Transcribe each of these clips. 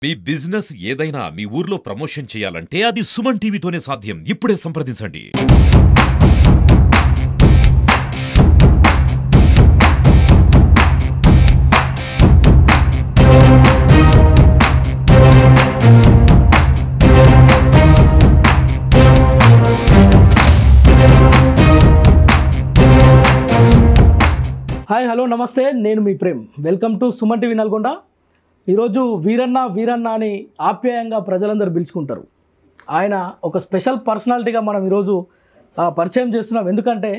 మీ business ఏదైనా మీ ఊర్లో promotion చేయాలంటే అది సుమన్ టీవీతోనే సాధ్యం. ఇప్పుడే సంప్రదించండి. హాయ్ హలో నమస్తే, నేను మీ Prem. Welcome to Suman TV Nalgonda. ఈరోజు వీరన్న వీరన్న అని ఆప్యాయంగా ప్రజలందరూ పిలుచుకుంటారు. ఆయన ఒక స్పెషల్ పర్సనాలిటీగా మనం ఈరోజు పరిచయం చేస్తున్నాం. ఎందుకంటే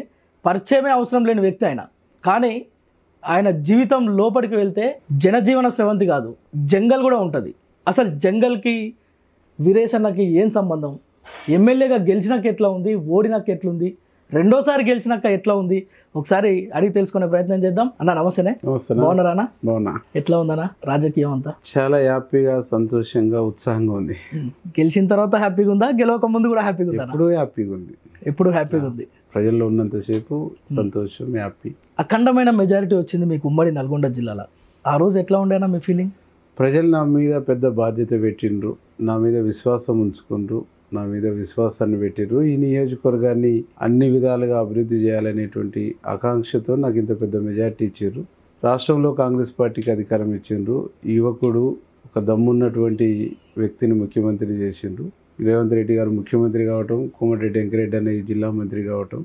పరిచయమే అవసరం లేని వ్యక్తి ఆయన. కానీ ఆయన జీవితం లోపలికి వెళ్తే జనజీవన స్రవంతి కాదు, జంగల్ కూడా ఉంటుంది. అసలు జంగల్కి వీరేశన్నకి ఏం సంబంధం? ఎమ్మెల్యేగా గెలిచినాక ఎట్లా ఉంది, ఓడినాక ఎట్లుంది, రెండోసారి గెలిచినాక ఎట్లా ఉంది, ఒకసారి అడిగి తెలుసుకునే ప్రయత్నం చేద్దాం. అన్న నమస్తేనే. బాగున్నారా అన్న? బాగున్నా. ఎట్లా ఉందన్న రాజకీయం అంతా? చాలా హ్యాపీగా, సంతోషంగా, ఉత్సాహంగా ఉంది. గెలిచిన తర్వాత హ్యాపీగా ఉందా, గెలవక ముందు కూడా హ్యాపీగా ఉందా? ఎప్పుడు హ్యాపీగా ఉంది. ఎప్పుడు హ్యాపీగా ఉంది. ప్రజల్లో ఉన్నంతసేపు సంతోషం, హ్యాపీ. అఖండమైన మెజారిటీ వచ్చింది మీకు ఉమ్మడి నల్గొండ జిల్లాలో. ఆ రోజు ఎట్లా ఉండేనా మీ ఫీలింగ్? ప్రజలు నా మీద పెద్ద బాధ్యత పెట్టిండ్రు, నా మీద విశ్వాసం ఉంచుకుండ్రు, నా మీద విశ్వాసాన్ని పెట్టిర్రు. ఈ నియోజకవర్గాన్ని అన్ని విధాలుగా అభివృద్ధి చేయాలనేటువంటి ఆకాంక్షతో నాకు ఇంత పెద్ద మెజార్టీ ఇచ్చారు. రాష్ట్రంలో కాంగ్రెస్ పార్టీకి అధికారం ఇచ్చిండ్రు. యువకుడు, ఒక దమ్మున్నటువంటి వ్యక్తిని ముఖ్యమంత్రి చేసిండ్రు. రేవంత్ రెడ్డి గారు ముఖ్యమంత్రి కావటం, కోమటిరెడ్డి వెంకరెడ్డి అనే జిల్లా మంత్రి కావటం,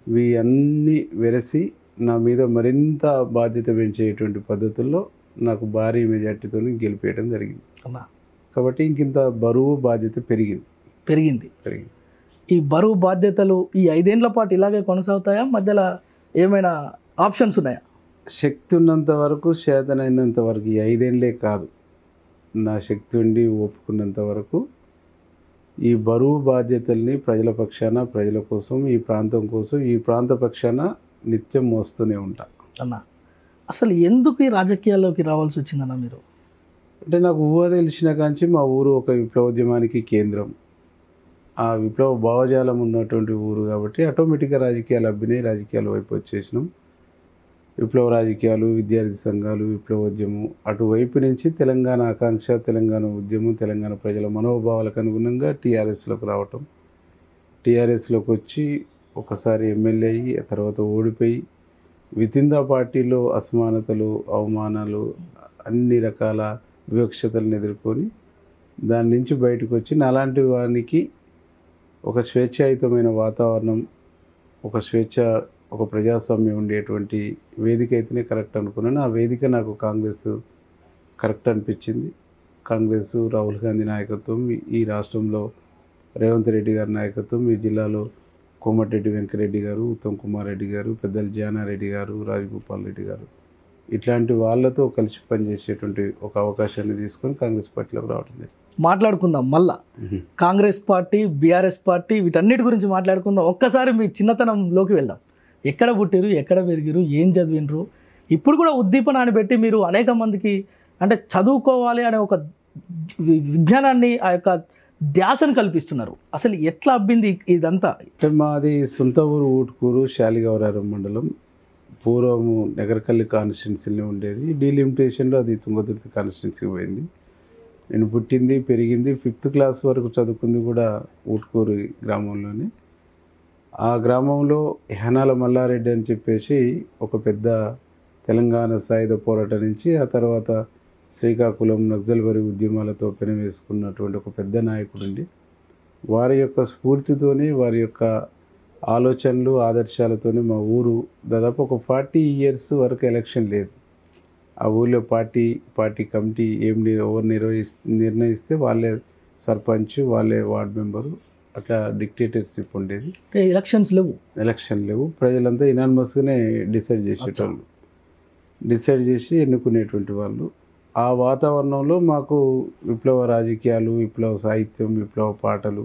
ఇవి అన్నీ వెరసి నా మీద మరింత బాధ్యత పెంచేటువంటి పద్ధతుల్లో నాకు భారీ మెజార్టీతో గెలిపేయడం జరిగింది. కాబట్టి ఇంకింత బరువు బాధ్యత పెరిగింది. ఈ బరువు బాధ్యతలు ఈ 5 ఏళ్ల పాటు ఇలాగే కొనసాగుతాయా? మధ్యలో ఏమైనా ఆప్షన్స్ ఉన్నాయా? శక్తి ఉన్నంత వరకు, చేతనైనంత వరకు, ఈ 5 ఏళ్లే కాదు, నా శక్తి ఉండి ఒప్పుకున్నంత వరకు ఈ బరువు బాధ్యతల్ని ప్రజల పక్షాన, ప్రజల కోసం, ఈ ప్రాంతం కోసం, ఈ ప్రాంత పక్షాన నిత్యం మోస్తూనే ఉంటా. అన్న అసలు ఎందుకు ఈ రాజకీయాల్లోకి రావాల్సి వచ్చిందన్న మీరు? అంటే నాకు ఊహ తెలిసిన కాంచి మా ఊరు ఒక విప్లవోద్యమానికి కేంద్రం, ఆ విప్లవ భావజాలం ఉన్నటువంటి ఊరు. కాబట్టి ఆటోమేటిక్గా రాజకీయాలు అబ్బినాయి, రాజకీయాల వైపు వచ్చేసినాం. విప్లవ రాజకీయాలు, విద్యార్థి సంఘాలు, విప్లవోద్యమం, అటువైపు నుంచి తెలంగాణ ఆకాంక్ష, తెలంగాణ ఉద్యమం, తెలంగాణ ప్రజల మనోభావాలకు అనుగుణంగా టీఆర్ఎస్లోకి రావటం, టీఆర్ఎస్లోకి వచ్చి ఒకసారి ఎమ్మెల్యే అయ్యి, ఆ తర్వాత ఓడిపోయి, వితిన్ ద పార్టీలో అసమానతలు, అవమానాలు, అన్ని రకాల వివక్షతలను ఎదుర్కొని దాని నుంచి బయటకు వచ్చి నాలాంటి వానికి ఒక స్వేచ్ఛాయుతమైన వాతావరణం, ఒక ప్రజాస్వామ్యం ఉండేటువంటి వేదిక అయితేనే కరెక్ట్ అనుకున్నాను. ఆ వేదిక నాకు కాంగ్రెస్ కరెక్ట్ అనిపించింది. కాంగ్రెస్, రాహుల్ గాంధీ నాయకత్వం, ఈ రాష్ట్రంలో రేవంత్ రెడ్డి గారి నాయకత్వం, ఈ జిల్లాలో కోమటిరెడ్డి వెంకరెడ్డి గారు, ఉత్తమ్ కుమార్ రెడ్డి గారు, పెద్దలు జానారెడ్డి గారు, రాజగోపాల్ రెడ్డి గారు, ఇట్లాంటి వాళ్ళతో కలిసి పనిచేసేటువంటి ఒక అవకాశాన్ని తీసుకొని కాంగ్రెస్ పార్టీలోకి రావడం జరిగింది. మాట్లాడుకుందాం మళ్ళా. కాంగ్రెస్ పార్టీ, బీఆర్ఎస్ పార్టీ, వీటన్నిటి గురించి మాట్లాడుకుందాం. ఒక్కసారి మీ చిన్నతనంలోకి వెళ్దాం. ఎక్కడ పుట్టిరు, ఎక్కడ పెరిగిరు, ఏం చదివినరు? ఇప్పుడు కూడా ఉద్దీపన అని పెట్టి మీరు అనేక మందికి అంటే చదువుకోవాలి అనే ఒక విజ్ఞానాన్ని, ఆ యొక్క ధ్యాసను కల్పిస్తున్నారు. అసలు ఎట్లా అబ్బింది ఇదంతా? అంటే మాది సొంత ఊరు ఊటుకూరు, శాలిగౌరారం మండలం. పూర్వము నగరకల్లి కాన్స్టిట్యున్సీలో ఉండేది. డీలిమిటేషన్లో అది తుంగతుర్తి కాన్స్టిట్యున్సీకి పోయింది. నేను పుట్టింది, పెరిగింది, 5th క్లాస్ వరకు చదువుకుంది కూడా ఊటుకూరు గ్రామంలోనే. ఆ గ్రామంలో హెనాల మల్లారెడ్డి అని చెప్పేసి ఒక పెద్ద తెలంగాణ సాయుధ పోరాటం నుంచి, ఆ తర్వాత శ్రీకాకుళం నక్సల్బరీ ఉద్యమాలతో పెనవేసుకున్నటువంటి ఒక పెద్ద నాయకుడుండి, వారి యొక్క స్ఫూర్తితోనే, వారి యొక్క ఆలోచనలు, ఆదర్శాలతోనే మా ఊరు దాదాపు ఒక 40 years వరకు ఎలక్షన్ లేదు. ఆ ఊళ్ళో పార్టీ కమిటీ ఎవరు నిర్ణయిస్తే వాళ్ళే సర్పంచ్, వాళ్ళే వార్డ్ మెంబరు, అట్లా డిక్టేటర్షిప్ ఉండేది. ఎలక్షన్ లేవు. ప్రజలంతా ఇనానిమస్గానే డిసైడ్ చేసి ఎన్నుకునేటువంటి వాళ్ళు. ఆ వాతావరణంలో మాకు విప్లవ రాజకీయాలు, విప్లవ సాహిత్యం, విప్లవ పాటలు,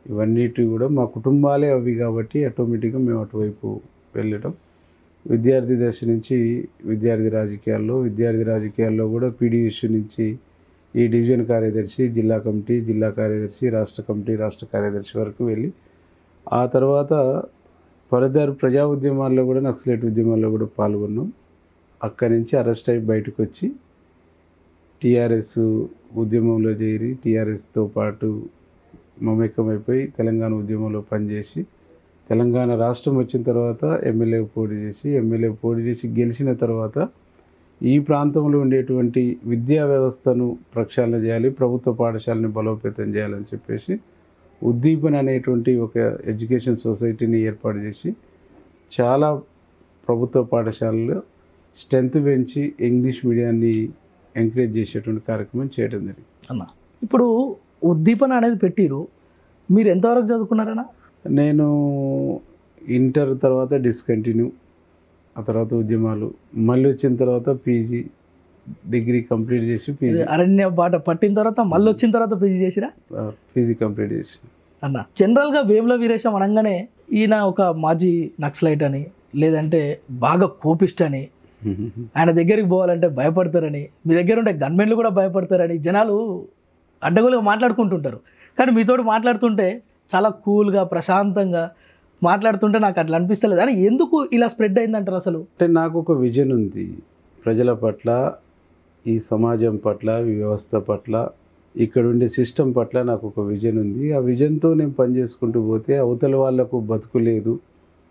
ఇవన్నిటి కూడా మా కుటుంబాలే అవి. కాబట్టి ఆటోమేటిక్గా మేము అటువైపు వెళ్ళటం. విద్యార్థి దశ నుంచి విద్యార్థి రాజకీయాల్లో కూడా పీడీఎస్ నుంచి ఈ డివిజన్ కార్యదర్శి, జిల్లా కమిటీ, జిల్లా కార్యదర్శి, రాష్ట్ర కమిటీ, రాష్ట్ర కార్యదర్శి వరకు వెళ్ళి, ఆ తర్వాత ఫర్దర్ ప్రజా ఉద్యమాల్లో కూడా, నక్సలైట్ ఉద్యమాల్లో కూడా పాల్గొన్నాం. అక్కడి నుంచి అరెస్ట్ అయ్యి బయటకు వచ్చి టీఆర్ఎస్ ఉద్యమంలో చేరి టీఆర్ఎస్తో పాటు మమేకమైపోయి తెలంగాణ ఉద్యమంలో పనిచేసి తెలంగాణ రాష్ట్రం వచ్చిన తర్వాత ఎమ్మెల్యే పోటీ చేసి గెలిచిన తర్వాత ఈ ప్రాంతంలో ఉండేటువంటి విద్యా వ్యవస్థను ప్రక్షాళన చేయాలి, ప్రభుత్వ పాఠశాలని బలోపేతం చేయాలని చెప్పేసి ఉద్దీపన అనేటువంటి ఒక ఎడ్యుకేషన్ సొసైటీని ఏర్పాటు చేసి చాలా ప్రభుత్వ పాఠశాలలో స్ట్రెంత్ పెంచి ఇంగ్లీష్ మీడియాన్ని ఎంకరేజ్ చేసేటువంటి కార్యక్రమం చేయడం జరిగింది. అన్న ఇప్పుడు ఉద్దీపన అనేది పెట్టిరు, మీరు ఎంతవరకు చదువుకున్నారన్నా? నేను ఇంటర్ తర్వాత డిస్కంటిన్యూ, ఆ తర్వాత ఉద్యమాలు, మళ్ళీ వచ్చిన తర్వాత పీజీ డిగ్రీ కంప్లీట్ చేసి పీజీ అరణ్య బాట పట్టిన తర్వాత మళ్ళీ వచ్చిన తర్వాత పీజీ చేసిరా? పీజీ కంప్లీట్ చేసి. అన్న జనరల్గా వేముల వీరేశం అనగానే ఈయన ఒక మాజీ నక్సలైట్ అని, లేదంటే బాగా కోపిస్ట్ అని, ఆయన దగ్గరికి పోవాలంటే భయపడతారని, మీ దగ్గర ఉండే గన్మెన్లు కూడా భయపడతారని జనాలు అడ్డగోలుగా మాట్లాడుకుంటుంటారు. కానీ మీతో మాట్లాడుతుంటే చాలా కూల్గా ప్రశాంతంగా మాట్లాడుతుంటే నాకు అట్లా అనిపిస్తలేదు. అని ఎందుకు ఇలా స్ప్రెడ్ అయిందంటారు అసలు? అంటే నాకు ఒక విజన్ ఉంది ప్రజల పట్ల, ఈ సమాజం పట్ల, ఈ వ్యవస్థ పట్ల, ఇక్కడ ఉండే సిస్టమ్ పట్ల నాకు ఒక విజన్ ఉంది. ఆ విజన్తో నేను పనిచేసుకుంటూ పోతే అవతల వాళ్ళకు బతుకు లేదు,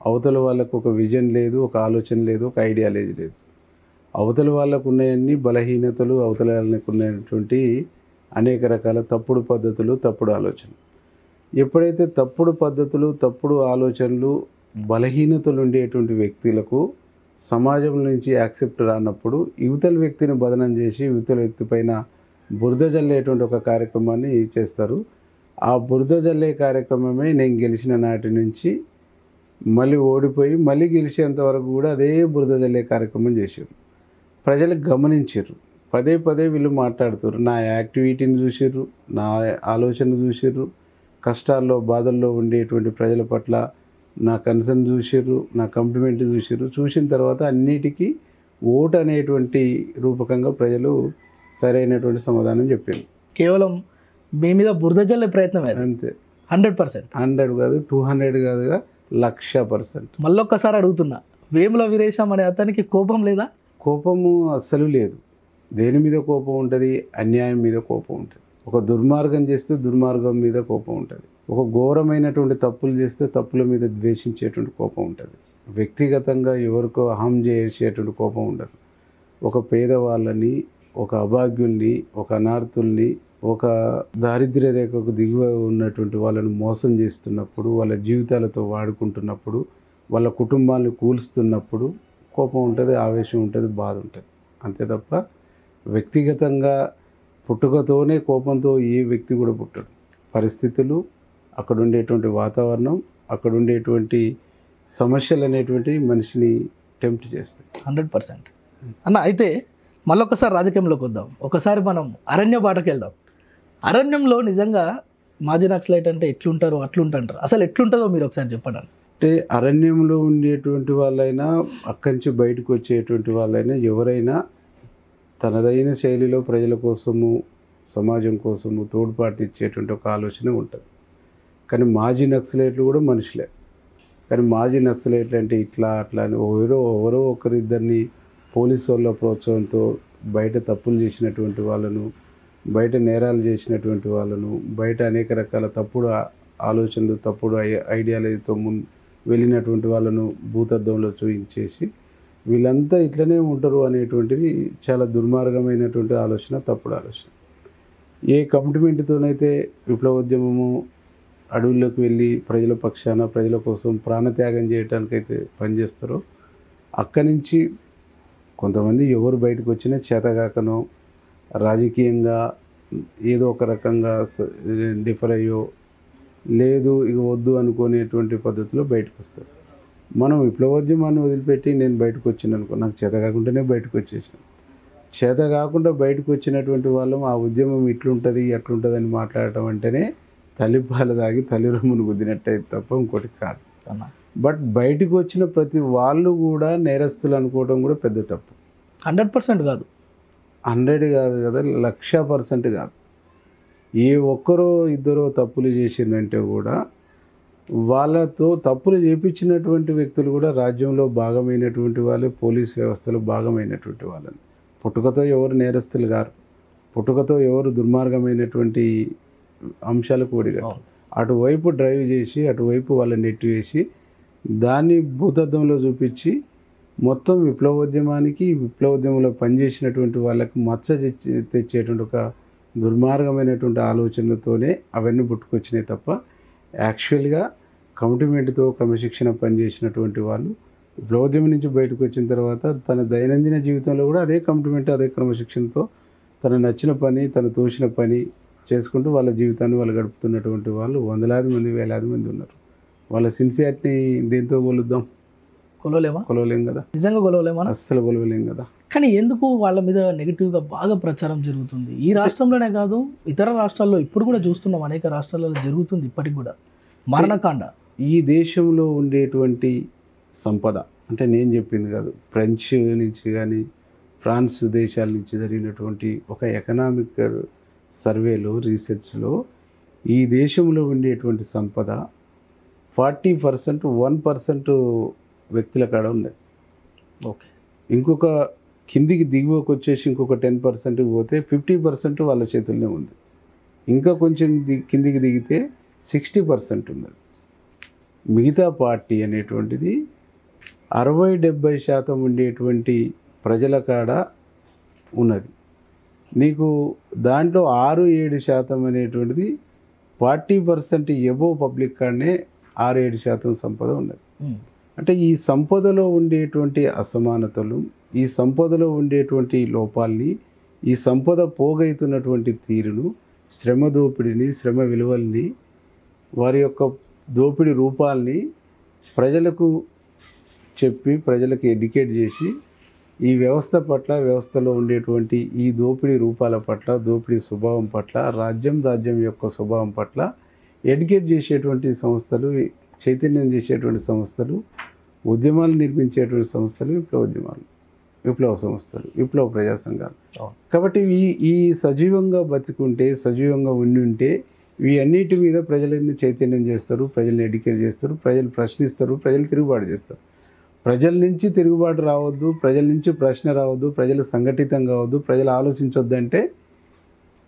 అవతల వాళ్ళకు ఒక విజన్ లేదు, ఒక ఆలోచన లేదు, ఒక ఐడియాలజీ లేదు. అవతల వాళ్ళకు ఉన్నాయన్నీ బలహీనతలు, అవతల వాళ్ళకు ఉన్నటువంటి అనేక రకాల తప్పుడు పద్ధతులు, తప్పుడు ఆలోచనలు. ఎప్పుడైతే తప్పుడు పద్ధతులు, తప్పుడు ఆలోచనలు, బలహీనతలు ఉండేటువంటి వ్యక్తులకు సమాజం నుంచి యాక్సెప్ట్ రానప్పుడు యువతల వ్యక్తిని బదనం చేసి యువతల వ్యక్తి పైన బురద జల్లేటువంటి ఒక కార్యక్రమాన్ని చేస్తారు. ఆ బురద జల్లే కార్యక్రమమే నేను గెలిచిన నాటి నుంచి మళ్ళీ ఓడిపోయి మళ్ళీ గెలిచేంత వరకు కూడా అదే బురద జల్లే కార్యక్రమం చేశారు. ప్రజలు గమనించారు, పదే పదే వీళ్ళు మాట్లాడుతారు, నా యాక్టివిటీని చూసారు, నా ఆలోచన చూసారు, కష్టాల్లో బాధల్లో ఉండేటువంటి ప్రజల పట్ల నా కన్సర్న్ చూసారు, నా కంప్లిమెంట్ చూసారు. చూసిన తర్వాత అన్నిటికీ ఓటు అనేటువంటి రూపకంగా ప్రజలు సరైనటువంటి సమాధానం చెప్పారు. కేవలం మీ మీద బురద జల్లే ప్రయత్నం అంతే. 100%. 100 కాదు, 200 కాదుగా 1,00,000%. మళ్ళొక్కసారి అడుగుతున్నా, వేముల వీరేశం అనే అతనికి కోపం లేదా? కోపము అస్సలు లేదు. దేని మీద కోపం ఉంటుంది? అన్యాయం మీద కోపం ఉంటుంది. ఒక దుర్మార్గం చేస్తే దుర్మార్గం మీద కోపం ఉంటుంది. ఒక ఘోరమైనటువంటి తప్పులు చేస్తే తప్పుల మీద ద్వేషించేటువంటి కోపం ఉంటుంది. వ్యక్తిగతంగా ఎవరికో అహం చేసేటువంటి కోపం ఉండదు. ఒక పేదవాళ్ళని, ఒక అభాగ్యుల్ని, ఒక అనార్థుల్ని, ఒక దారిద్ర్య రేఖకు దిగువ ఉన్నటువంటి వాళ్ళని మోసం చేస్తున్నప్పుడు, వాళ్ళ జీవితాలతో వాడుకుంటున్నప్పుడు, వాళ్ళ కుటుంబాన్ని కూల్స్తున్నప్పుడు కోపం ఉంటుంది, ఆవేశం ఉంటుంది, బాధ ఉంటుంది. అంతే తప్ప వ్యక్తిగతంగా పుట్టుకతోనే కోపంతో ఏ వ్యక్తి కూడా పుట్టడు. పరిస్థితులు, అక్కడ ఉండేటువంటి వాతావరణం, అక్కడ ఉండేటువంటి సమస్యలు అనేటువంటి మనిషిని టెంప్ట్ చేస్తాయి. 100%. అన్న అయితే మళ్ళొకసారి రాజకీయంలోకి వద్దాం. ఒకసారి మనం అరణ్య బాటకి వెళ్దాం. అరణ్యంలో నిజంగా మాజీ నక్సలైట్ అంటే ఎట్లుంటారో అట్లుంటారు. అసలు ఎట్లుంటుందో మీరు ఒకసారి చెప్పండి. అంటే అరణ్యంలో ఉండేటువంటి వాళ్ళైనా, అక్కడి నుంచి బయటకు వచ్చేటువంటి వాళ్ళైనా, ఎవరైనా తనదైన శైలిలో ప్రజల కోసము, సమాజం కోసము తోడ్పాటు ఇచ్చేటువంటి ఒక ఆలోచన ఉంటుంది. కానీ మాజీ నక్సలైట్లు కూడా మనుషులే. కానీ మాజీ నక్సలైట్లు అంటే ఇట్లా అట్లా అని ఎవరో ఒకరిద్దరిని పోలీసు వాళ్ళ ప్రోత్సాహంతో బయట తప్పులు చేసినటువంటి వాళ్ళను, బయట నేరాలు చేసినటువంటి వాళ్ళను, బయట అనేక రకాల తప్పుడు ఆలోచనలు, తప్పుడు ఐడియాలజీతో వెళ్ళినటువంటి వాళ్ళను భూతద్దంలో చూయించేసి వీళ్ళంతా ఇట్లనే ఉంటారు అనేటువంటిది చాలా దుర్మార్గమైనటువంటి ఆలోచన, తప్పుడు ఆలోచన. ఏ కమిట్మెంట్తోనైతే విప్లవోద్యమము అడవుల్లోకి వెళ్ళి ప్రజల పక్షాన, ప్రజల కోసం ప్రాణత్యాగం చేయడానికైతే పనిచేస్తారో, అక్కడి నుంచి కొంతమంది ఎవరు బయటకు వచ్చినా చేతగాకనో, రాజకీయంగా ఏదో ఒక రకంగా డిఫర్ అయ్యో, లేదు ఇక వద్దు అనుకునేటువంటి పద్ధతిలో బయటకు వస్తారు. మనం విప్లవోద్యమాన్ని వదిలిపెట్టి నేను బయటకు వచ్చిన అనుకో, నాకు చేత కాకుండానే బయటకు వచ్చేసిన. చేత కాకుండా బయటకు వచ్చినటువంటి వాళ్ళం ఆ ఉద్యమం ఇట్లుంటుంది అట్లుంటుంది అని మాట్లాడటం అంటేనే తల్లిపాలు తాగి తల్లిరమ్మును గుద్దినట్టయితే తప్ప ఇంకోటి కాదు. బట్ బయటకు వచ్చిన ప్రతి వాళ్ళు కూడా నేరస్తులు అనుకోవడం కూడా పెద్ద తప్పు. 100% కాదు, 100 కాదు కదా, 1,00,000% కాదు. ఏ ఒక్కరో ఇద్దరో తప్పులు చేసిందంటే కూడా వాళ్ళతో తప్పులు చేపించినటువంటి వ్యక్తులు కూడా రాజ్యంలో భాగమైనటువంటి వాళ్ళే, పోలీస్ వ్యవస్థలో భాగమైనటువంటి వాళ్ళని. పుట్టుకతో ఎవరు నేరస్తులు గారు. పుట్టుకతో ఎవరు దుర్మార్గమైనటువంటి అంశాలకు ఒడిగట్టు. అటువైపు డ్రైవ్ చేసి అటువైపు వాళ్ళని నెట్టివేసి దాన్ని భూతద్దంలో చూపించి మొత్తం విప్లవోద్యమానికి విప్లవోద్యమంలో పనిచేసినటువంటి వాళ్ళకి మచ్చ తెచ్చేటువంటి ఒక దుర్మార్గమైనటువంటి ఆలోచనతోనే అవన్నీ పుట్టుకొచ్చినాయి తప్ప యాక్చువల్గా కమిట్మెంట్తో క్రమశిక్షణ పనిచేసినటువంటి వాళ్ళు విప్లవోద్యమం నుంచి బయటకు వచ్చిన తర్వాత తన దైనందిన జీవితంలో కూడా అదే కమిట్మెంట్ అదే క్రమశిక్షణతో తన నచ్చిన పని తను తోచిన పని చేసుకుంటూ వాళ్ళ జీవితాన్ని వాళ్ళు గడుపుతున్నటువంటి వాళ్ళు వందలాది మంది వేలాది మంది ఉన్నారు. వాళ్ళ సిన్సియారిటీని దేంతో కొలుద్దాం? కొలవలేం కదా, నిజంగా కొలవలేమా? అస్సలు కొలవలేం కదా. కానీ ఎందుకు వాళ్ళ మీద నెగిటివ్గా బాగా ప్రచారం జరుగుతుంది? ఈ రాష్ట్రంలోనే కాదు ఇతర రాష్ట్రాల్లో ఇప్పుడు కూడా చూస్తున్నాం, అనేక రాష్ట్రాలలో జరుగుతుంది ఇప్పటికి కూడా మరణకాండ. ఈ దేశంలో ఉండేటువంటి సంపద అంటే నేను చెప్పింది కాదు, ఫ్రెంచ్ నుంచి కానీ ఫ్రాన్స్ దేశాల నుంచి జరిగినటువంటి ఒక ఎకనామిక్ సర్వేలో రీసెర్చ్లో ఈ దేశంలో ఉండేటువంటి సంపద 40% 1% వ్యక్తుల కాడ ఉన్నది. ఓకే, ఇంకొక కిందికి దిగువకు వచ్చేసి ఇంకొక 10% పోతే 50% వాళ్ళ చేతుల్లోనే ఉంది. ఇంకా కొంచెం కిందికి దిగితే 60% ఉన్నది. మిగతా పార్టీ అనేటువంటిది 60-70% ఉండేటువంటి ప్రజల కాడ ఉన్నది. నీకు దాంట్లో 6-7% అనేటువంటిది 40% ఎబోవ్ పబ్లిక్ కాడనే 6-7% సంపద ఉన్నది. అంటే ఈ సంపదలో ఉండేటువంటి అసమానతలు, ఈ సంపదలో ఉండేటువంటి లోపాల్ని, ఈ సంపద పోగైతున్నటువంటి తీరును, శ్రమ దోపిడిని, శ్రమ విలువల్ని, వారి యొక్క దోపిడీ రూపాల్ని ప్రజలకు చెప్పి ప్రజలకు ఎడ్యుకేట్ చేసి ఈ వ్యవస్థ పట్ల, వ్యవస్థలో ఉండేటువంటి ఈ దోపిడీ రూపాల పట్ల, దోపిడీ స్వభావం పట్ల, రాజ్యం యొక్క స్వభావం పట్ల ఎడ్యుకేట్ చేసేటువంటి సంస్థలు, చైతన్యం చేసేటువంటి సంస్థలు, ఉద్యమాలు నిర్మించేటువంటి సంస్థలు విప్లవ సంస్థలు, విప్లవ ప్రజా సంఘాలు. కాబట్టి ఈ సజీవంగా బతికుంటే, సజీవంగా ఉంటే ఈ అన్నిటి మీద ప్రజలని చైతన్యం చేస్తారు, ప్రజల్ని ఎడ్యుకేట్ చేస్తారు, ప్రజలు ప్రశ్నిస్తారు, ప్రజలు తిరుగుబాటు చేస్తారు. ప్రజల నుంచి తిరుగుబాటు రావద్దు, ప్రజల నుంచి ప్రశ్న రావద్దు, ప్రజలు సంఘటితం కావద్దు, ప్రజలు ఆలోచించొద్దంటే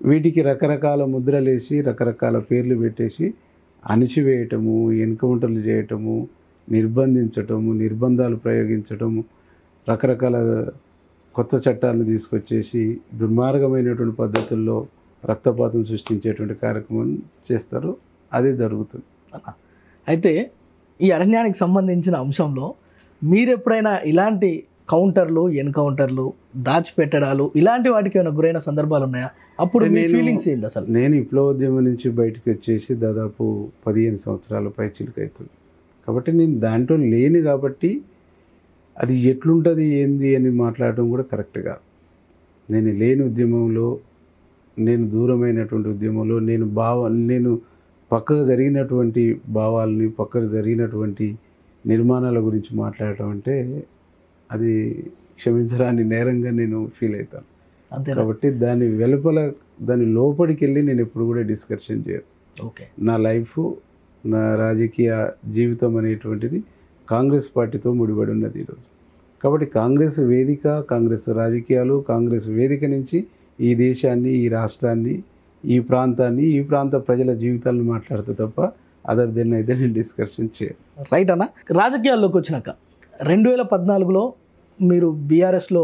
వీటికి రకరకాల ముద్రలేసి రకరకాల పేర్లు పెట్టేసి అణిచివేయటము, ఎన్కౌంటర్లు చేయటము, నిర్బంధించటము, నిర్బంధాలు ప్రయోగించటము, రకరకాల కొత్త చట్టాలను తీసుకొచ్చేసి దుర్మార్గమైనటువంటి పద్ధతుల్లో రక్తపాతం సృష్టించేటువంటి కార్యక్రమం చేస్తారు. అదే జరుగుతుంది. అయితే ఈ అరణ్యానికి సంబంధించిన అంశంలో మీరు ఎప్పుడైనా ఇలాంటి కౌంటర్లు, ఎన్కౌంటర్లు, దాచిపెట్టడాలు ఇలాంటి వాటికి ఏమైనా గురైన సందర్భాలు ఉన్నాయా? అప్పుడు మీ ఫీలింగ్స్ ఏంటి అసలు? నేను విప్లవోద్యమం నుంచి బయటకు వచ్చేసి దాదాపు 15 సంవత్సరాల పై చిలుక అవుతుంది. కాబట్టి నేను దాంట్లో లేని కాబట్టి అది ఎట్లుంటుంది ఏంది అని మాట్లాడడం కూడా కరెక్ట్ కాదు. నేను లేని ఉద్యమంలో, నేను దూరమైనటువంటి ఉద్యమంలో, నేను పక్కకు జరిగినటువంటి భావాలని, పక్కకు జరిగినటువంటి నిర్మాణాల గురించి మాట్లాడటం అంటే అది క్షమించరాని నేరంగా నేను ఫీల్ అవుతాను. కాబట్టి దాని లోపలికి వెళ్ళి నేను ఎప్పుడు కూడా డిస్కషన్ చేయను. ఓకే, నా లైఫ్, నా రాజకీయ జీవితం అనేటువంటిది కాంగ్రెస్ పార్టీతో ముడిపడి ఉన్నది ఈరోజు. కాబట్టి కాంగ్రెస్ వేదిక, కాంగ్రెస్ రాజకీయాలు, కాంగ్రెస్ వేదిక నుంచి ఈ దేశాన్ని, ఈ రాష్ట్రాన్ని, ఈ ప్రాంతాన్ని, ఈ ప్రాంత ప్రజల జీవితాలను మాట్లాడుతూ తప్ప అదర్ దెన్ అయితే నేను డిస్కషన్ చేయను. రైట్ అన్న. రాజకీయాల్లోకి వచ్చినాక 2014లో మీరు బీఆర్ఎస్లో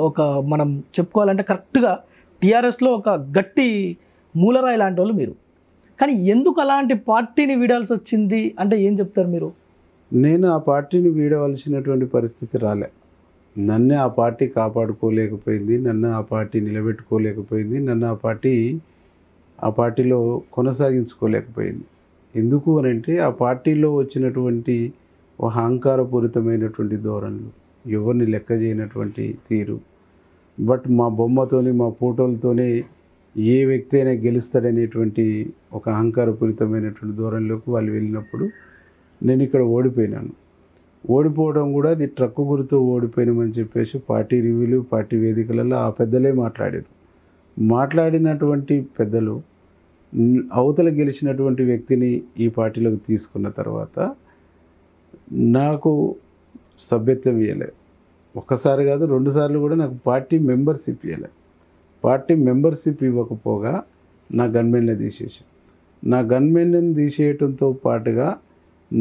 ఒక మనం చెప్పుకోవాలంటే కరెక్ట్గా టీఆర్ఎస్లో ఒక గట్టి మూలరాయి లాంటి వాళ్ళు మీరు. కానీ ఎందుకు అలాంటి పార్టీని వీడాల్సి వచ్చింది అంటే ఏం చెప్తారు మీరు? నేను ఆ పార్టీని వీడవలసినటువంటి పరిస్థితి రాలే. నన్ను ఆ పార్టీ కాపాడుకోలేకపోయింది, నన్ను ఆ పార్టీ నిలబెట్టుకోలేకపోయింది, నన్ను ఆ పార్టీలో కొనసాగించుకోలేకపోయింది. ఎందుకు అని అంటే ఆ పార్టీలో వచ్చినటువంటి ఒక అహంకారపూరితమైనటువంటి ధోరణులు, ఎవరిని లెక్క చేయనటువంటి తీరు, బట్ మా బొమ్మతోని, మా ఫోటోలతోనే ఏ వ్యక్తి అయినా గెలుస్తాడనేటువంటి ఒక అహంకారపూరితమైనటువంటి ధోరణిలోకి వాళ్ళు వెళ్ళినప్పుడు నేను ఇక్కడ ఓడిపోయినాను. ఓడిపోవడం కూడా అది ట్రక్కు గురితో ఓడిపోయినామని చెప్పేసి పార్టీ రివ్యూలు, పార్టీ వేదికలలో ఆ పెద్దలే మాట్లాడినటువంటి పెద్దలు అవతల గెలిచినటువంటి వ్యక్తిని ఈ పార్టీలోకి తీసుకున్న తర్వాత నాకు సభ్యత్వం ఇవ్వలేదు. ఒక్కసారి కాదు, 2 సార్లు కూడా నాకు పార్టీ మెంబర్షిప్ ఇవ్వలేదు. పార్టీ మెంబర్షిప్ ఇవ్వకపోగా నా గన్మెన్ని తీసేసారు. నా గన్మెన్ని తీసేయటంతో పాటుగా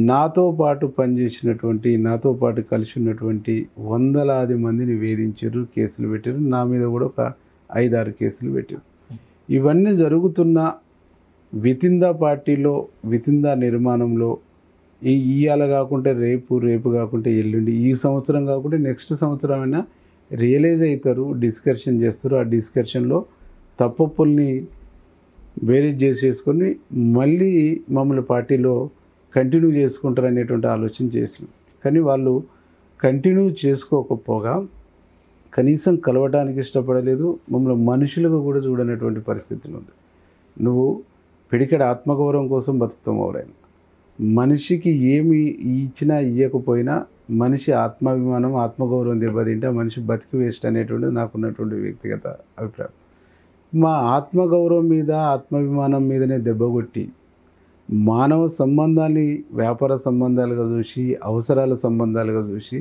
నాతో పాటు పనిచేసినటువంటి, నాతో పాటు కలిసి ఉన్నటువంటి వందలాది మందిని వేధించారు, కేసులు పెట్టారు. నా మీద కూడా ఒక 5-6 కేసులు పెట్టారు. ఇవన్నీ జరుగుతున్న వితిందా పార్టీలో, వితిందా నిర్మాణంలో ఇవాళ కాకుంటే రేపు, రేపు కాకుంటే ఎల్లుండి, ఈ సంవత్సరం కాకుంటే నెక్స్ట్ సంవత్సరం అయినా రియలైజ్ అవుతారు, డిస్కషన్ చేస్తారు. ఆ డిస్కషన్లో తప్పుల్ని బేరీజ్ చేసేసుకొని మళ్ళీ మమ్మల్ని పార్టీలో కంటిన్యూ చేసుకుంటారు అనేటువంటి ఆలోచన చేసినాం. కానీ వాళ్ళు కంటిన్యూ చేసుకోకపోగా కనీసం కలవడానికి ఇష్టపడలేదు, మమ్మల్ని మనుషులుగా కూడా చూడనటువంటి పరిస్థితులు ఉంది. నువ్వు పిడికెడ ఆత్మగౌరవం కోసం బతుకుతాం ఎవరైనా. మనిషికి ఏమి ఇచ్చినా ఇవ్వకపోయినా మనిషి ఆత్మాభిమానం, ఆత్మగౌరవం దెబ్బతింటే ఆ మనిషి బతికి వేస్ట్ అనేటువంటిది నాకున్నటువంటి వ్యక్తిగత అభిప్రాయం. మా ఆత్మగౌరవం మీద, ఆత్మాభిమానం మీదనే దెబ్బ కొట్టి మానవ సంబంధాన్ని వ్యాపార సంబంధాలుగా చూసి, అవసరాల సంబంధాలుగా చూసి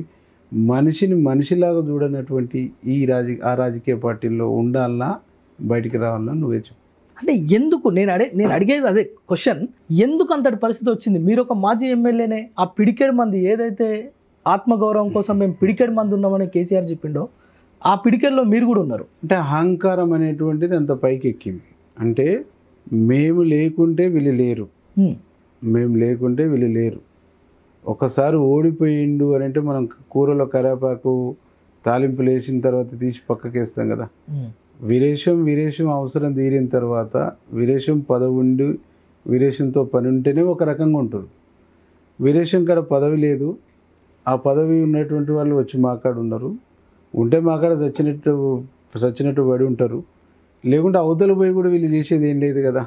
మనిషిని మనిషిలాగా చూడనటువంటి ఆ రాజకీయ పార్టీల్లో ఉండాలన్నా బయటికి రావాలన్నా నువ్వే చెప్పు. అంటే ఎందుకు నేను అడిగేది అదే క్వశ్చన్, ఎందుకు అంతటి పరిస్థితి వచ్చింది? మీరు ఒక మాజీ ఎమ్మెల్యేనే, ఆ పిడికెడు మంది ఏదైతే ఆత్మగౌరవం కోసం మేము పిడికెడు మంది ఉన్నామని కేసీఆర్ చెప్పిండో ఆ పిడికెల్లో మీరు కూడా ఉన్నారు. అంటే అహంకారం అనేటువంటిది అంత పైకి ఎక్కింది. అంటే మేము లేకుంటే వీళ్ళు లేరు, మేము లేకుంటే వీళ్ళు లేరు. ఒకసారి ఓడిపోయిండు అని అంటే మనం కూరలో కరేపాకు తాలింపులు వేసిన తర్వాత తీసి పక్కకేస్తాం కదా. వీరేశం అవసరం తీరిన తర్వాత వీరేశం పదవి ఉండి వీరేశంతో పని ఉంటేనే ఒక రకంగా ఉంటారు. వీరేశం కాడ పదవి లేదు, ఆ పదవి ఉన్నటువంటి వాళ్ళు వచ్చి మాకాడ ఉన్నారు, ఉంటే మాకాడ చచ్చినట్టు పడి ఉంటారు. లేకుంటే అవతల పోయి కూడా వీళ్ళు చేసేది ఏం లేదు కదా.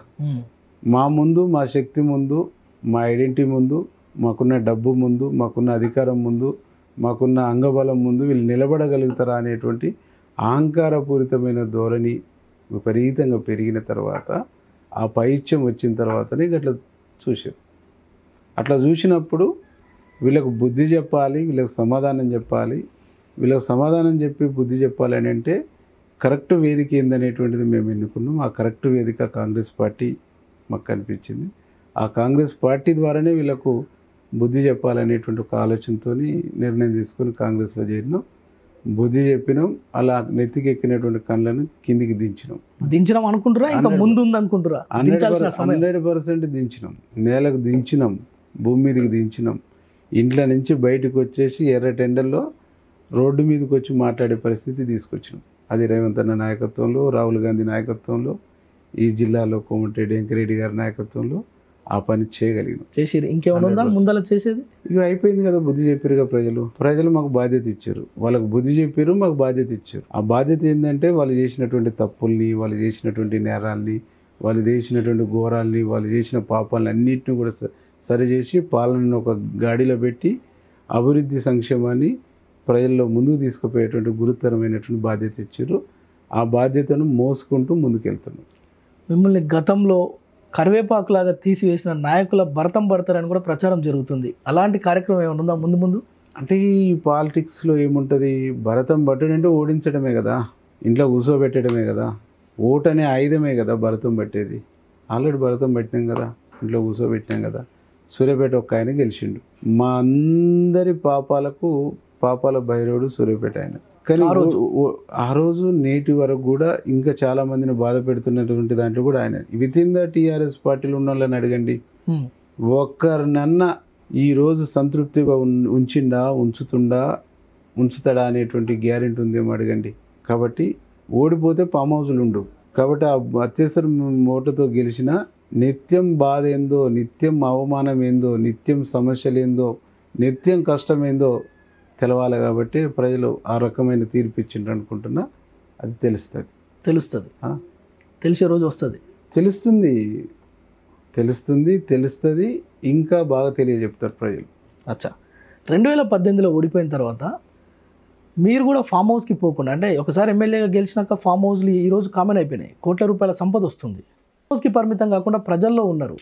మా ముందు, మా శక్తి ముందు, మా ఐడెంటిటీ ముందు, మాకున్న డబ్బు ముందు, మాకున్న అధికారం ముందు, మాకున్న అంగబలం ముందు వీళ్ళు నిలబడగలుగుతారా అనేటువంటి అహంకారపూరితమైన ధోరణి విపరీతంగా పెరిగిన తర్వాత, ఆ పైత్యం వచ్చిన తర్వాతనే అట్లా చూసారు. అట్లా చూసినప్పుడు వీళ్ళకు బుద్ధి చెప్పాలి, వీళ్ళకి సమాధానం చెప్పాలి. వీళ్ళకి సమాధానం చెప్పి బుద్ధి చెప్పాలి అని అంటే కరెక్ట్ వేదిక ఏందనేటువంటిది మేము ఎన్నుకున్నాం. ఆ కరెక్ట్ వేదిక కాంగ్రెస్ పార్టీ మాకు కనిపించింది. ఆ కాంగ్రెస్ పార్టీ ద్వారానే వీళ్ళకు బుద్ధి చెప్పాలనేటువంటి ఒక ఆలోచనతో నిర్ణయం తీసుకొని కాంగ్రెస్లో చేరినాం. బుద్ధి చెప్పినాం. అలా నెత్తికెక్కినటువంటి కళ్ళను కిందికి దించినాం అనుకుంటారా, ఇంకా ముందు ఉంది అనుకుంటారా? 100% దించినాం. నేలకు దించినాం, భూమి మీదకి దించినాం. ఇంట్లో నుంచి బయటకు వచ్చేసి ఎర్ర టెండర్లో రోడ్డు మీదకి వచ్చి మాట్లాడే పరిస్థితి తీసుకొచ్చినాం. అది రేవంత్ అన్న నాయకత్వంలో, రాహుల్ గాంధీ నాయకత్వంలో, ఈ జిల్లాలో కోమటిరెడ్డి వెంకరెడ్డి గారి నాయకత్వంలో ఆ పని చేయగలిగినాం. చేసిరు. ఇంకేమైనా ఉందా ముందర చేసేది? ఇక అయిపోయింది కదా. బుద్ధి చెప్పారుగా ప్రజలు మాకు బాధ్యత ఇచ్చారు. వాళ్ళకు బుద్ధి చెప్పారు, మాకు బాధ్యత ఇచ్చారు. ఆ బాధ్యత ఏంటంటే వాళ్ళు చేసినటువంటి తప్పుల్ని, వాళ్ళు చేసినటువంటి నేరాల్ని, వాళ్ళు చేసినటువంటి ఘోరాల్ని, వాళ్ళు చేసిన పాపాలని అన్నింటినీ కూడా సరిచేసి పాలనను ఒక గాడిలో పెట్టి అభివృద్ధి సంక్షేమాన్ని ప్రజల్లో ముందుకు తీసుకుపోయేటువంటి గురుతరమైనటువంటి బాధ్యత ఇచ్చారు. ఆ బాధ్యతను మోసుకుంటూ ముందుకెళ్తున్నాం. మిమ్మల్ని గతంలో కరివేపాకులాగా తీసివేసిన నాయకుల భరతం పడతారని కూడా ప్రచారం జరుగుతుంది. అలాంటి కార్యక్రమం ఏమైనా ఉందా ముందు? అంటే ఈ పాలిటిక్స్లో ఏముంటుంది, భరతం పట్టడం అంటే ఓడించడమే కదా, ఇంట్లో కూర్చోబెట్టడమే కదా. ఓటు అనే ఆయుధమే కదా భరతం పట్టేది. ఆల్రెడీ భరతం పట్టినాం కదా, ఇంట్లో కూర్చోబెట్టినాం కదా. సూర్యాపేట ఒక్క ఆయన గెలిచిండు. మా అందరి పాపాల భైరవుడు సూర్యాపేట ఆయన. కానీ ఆ రోజు నేటి వరకు కూడా ఇంకా చాలా మందిని బాధ పెడుతున్నటువంటి దాంట్లో కూడా ఆయన. వితిన్ ద టీఆర్ఎస్ పార్టీలో ఉన్న వాళ్ళని అడగండి, ఒక్కరినన్నా ఈరోజు సంతృప్తిగా ఉంచుతాడా అనేటువంటి గ్యారెంటీ ఉందేమో అడగండి. కాబట్టి ఓడిపోతే ఫామ్ హౌస్లు ఉండవు. కాబట్టి ఆ అత్యవసర ఓటుతో గెలిచిన నిత్యం బాధ ఏందో, నిత్యం అవమానం ఏందో, నిత్యం సమస్యలు ఏందో, నిత్యం కష్టం ఏందో తెలవాలి. కాబట్టి ప్రజలు ఆ రకమైన తీర్పు ఇచ్చిండ్రు అనుకుంటున్నా. అది తెలుస్తుంది. తెలిసే రోజు వస్తుంది. తెలుస్తుంది. ఇంకా బాగా తెలియజెప్తారు ప్రజలు. అచ్చా, 2018లో ఓడిపోయిన తర్వాత మీరు కూడా ఫామ్ హౌస్కి పోకుండా, అంటే ఒకసారి ఎమ్మెల్యేగా గెలిచినాక ఫామ్ హౌస్లు ఈరోజు కామన్ అయిపోయినాయి, కోట్ల రూపాయల సంపద వస్తుంది. హౌస్కి పరిమితం కాకుండా ప్రజల్లో ఉన్నారు.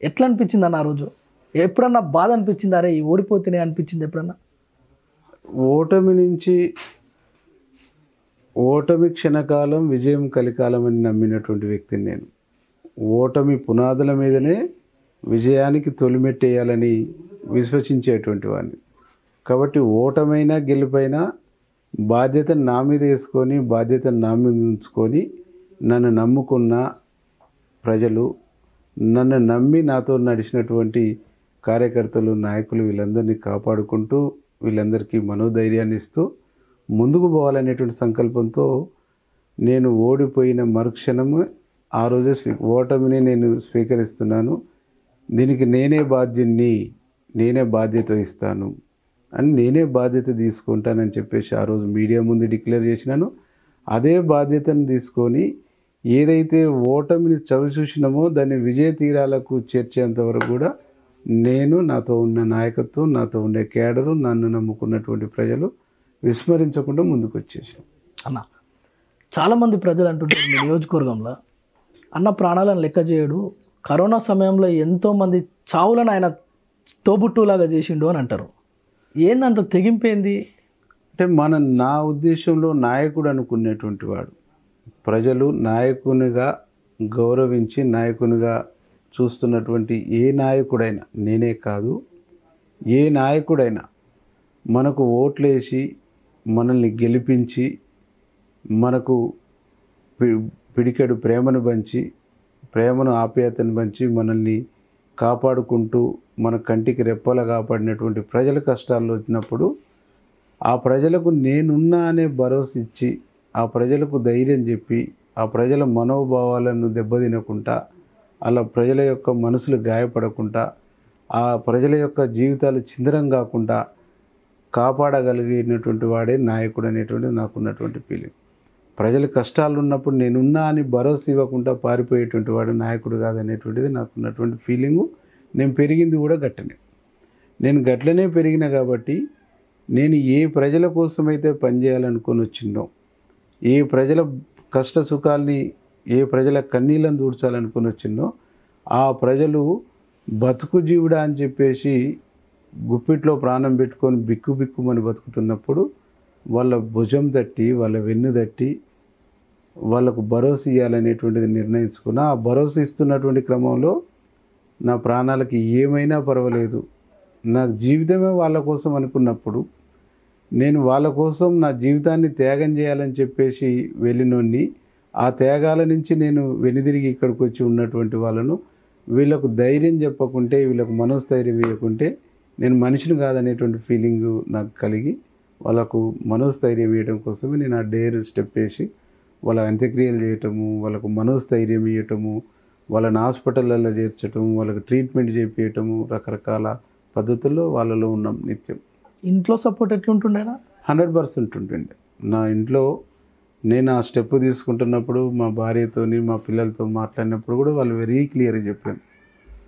ఎట్లా అనిపించింది అన్న ఆ రోజు? ఎప్పుడన్నా బాధ అనిపించింది, అరే ఈ ఓడిపోతేనే అనిపించింది ఎప్పుడన్నా? ఓటమి నుంచి ఓటమి క్షణకాలం, విజయం కలికాలం అని నమ్మినటువంటి వ్యక్తిని నేను. ఓటమి పునాదుల మీదనే విజయానికి తొలిమెట్టేయాలని విశ్వసించేటువంటి వాడిని. కాబట్టి ఓటమైనా గెలుపైనా బాధ్యతను నా మీద వేసుకొని, బాధ్యతను నా మీద ఉంచుకొని, నన్ను నమ్ముకున్న ప్రజలు, నన్ను నమ్మి నాతో నడిచినటువంటి కార్యకర్తలు, నాయకులు, వీళ్ళందరినీ కాపాడుకుంటూ, వీళ్ళందరికీ మనోధైర్యాన్ని ఇస్తూ ముందుకు పోవాలనేటువంటి సంకల్పంతో నేను ఓడిపోయిన మరుక్షణము ఆ రోజే ఓటమిని నేను స్వీకరిస్తున్నాను, దీనికి నేనే బాధ్యుణ్ణి, నేనే బాధ్యత ఇస్తాను అని, నేనే బాధ్యత తీసుకుంటానని చెప్పేసి ఆ రోజు మీడియా ముందు డిక్లేర్ చేసినాను. అదే బాధ్యతను తీసుకొని ఏదైతే ఓటమిని చవిచూసినామో దాన్ని విజయ తీరాలకు చేర్చేంత వరకు కూడా నేను, నాతో ఉన్న నాయకత్వం, నాతో ఉండే కేడరు, నన్ను నమ్ముకున్నటువంటి ప్రజలు విస్మరించకుండా ముందుకు వచ్చేసాం. అన్న చాలామంది ప్రజలు అంటుంటారు మీ నియోజకవర్గంలో, అన్న ప్రాణాలను లెక్క చేయడు, కరోనా సమయంలో ఎంతోమంది చావులను ఆయన తోబుట్టులాగా చేసిండు అని అంటారు. ఏందంత తెగింపేంది? అంటే నా ఉద్దేశంలో నాయకుడు అనుకునేటువంటి వాడు ప్రజలు నాయకునిగా గౌరవించి, నాయకునిగా చూస్తున్నటువంటి ఏ నాయకుడైనా, నేనే కాదు ఏ నాయకుడైనా, మనకు ఓట్లేసి మనల్ని గెలిపించి, మనకు పిడికెడు ప్రేమను పంచి, ప్రేమను ఆప్యాయతను పంచి, మనల్ని కాపాడుకుంటూ మన కంటికి రెప్పలా కాపాడినటువంటి ప్రజల కష్టాల్లో వచ్చినప్పుడు ఆ ప్రజలకు నేనున్నా అనే భరోసా ఇచ్చి, ఆ ప్రజలకు ధైర్యం చెప్పి, ఆ ప్రజల మనోభావాలను దెబ్బతినకుండా, అలా ప్రజల యొక్క మనసులు గాయపడకుండా, ఆ ప్రజల యొక్క జీవితాలు చిందరం కాకుండా కాపాడగలిగినటువంటి వాడే నాయకుడు అనేటువంటిది నాకున్నటువంటి ఫీలింగ్. ప్రజల కష్టాలు ఉన్నప్పుడు నేనున్నా అని భరోసా ఇవ్వకుండా పారిపోయేటువంటి వాడు నాయకుడు కాదనేటువంటిది నాకున్నటువంటి ఫీలింగు. నేను పెరిగింది కూడా గట్టనే, నేను గట్లనే పెరిగిన కాబట్టి నేను ఏ ప్రజల కోసమైతే పనిచేయాలనుకొని వచ్చిందో, ఏ ప్రజల కష్ట సుఖాల్ని, ఏ ప్రజల కన్నీళ్ళను దూడ్చాలనుకొని వచ్చిందో, ఆ ప్రజలు బతుకు జీవుడా అని చెప్పేసి గుప్పిట్లో ప్రాణం పెట్టుకొని బిక్కుమని బతుకుతున్నప్పుడు వాళ్ళ భుజం తట్టి, వాళ్ళ వెన్ను తట్టి, వాళ్ళకు భరోసా ఇవ్వాలనేటువంటిది నిర్ణయించుకున్నా. ఆ భరోసా ఇస్తున్నటువంటి క్రమంలో నా ప్రాణాలకి ఏమైనా పర్వాలేదు, నా జీవితమే వాళ్ళ కోసం అనుకున్నప్పుడు, నేను వాళ్ళ కోసం నా జీవితాన్ని త్యాగం చేయాలని చెప్పేసి వెళ్ళినోన్ని, ఆ త్యాగాల నుంచి నేను వెనుదిరిగి ఇక్కడికి వచ్చి ఉన్నటువంటి వాళ్ళను వీళ్ళకు ధైర్యం చెప్పకుంటే, వీళ్ళకు మనోస్థైర్యం ఇవ్వకుంటే నేను మనిషిని కాదనేటువంటి ఫీలింగు నాకు కలిగి, వాళ్ళకు మనోస్థైర్యం ఇవ్వడం కోసమే నేను ఆ డేర్ స్టెప్ వేసి వాళ్ళ అంత్యక్రియలు చేయటము, వాళ్ళకు మనోస్థైర్యం ఇవ్వటము, వాళ్ళని హాస్పిటళ్ళల్లో చేర్చటము, వాళ్ళకి ట్రీట్మెంట్ చేయించటము, రకరకాల పద్ధతుల్లో వాళ్ళలో ఉన్నాం నిత్యం. ఇంట్లో సపోర్ట్ ఎట్లుంటుండేనా? 100% ఉంటుండే. నా ఇంట్లో నేను ఆ స్టెప్ తీసుకుంటున్నప్పుడు మా భార్యతోని, మా పిల్లలతో మాట్లాడినప్పుడు కూడా వాళ్ళు వెరీ క్లియర్గా చెప్పాను,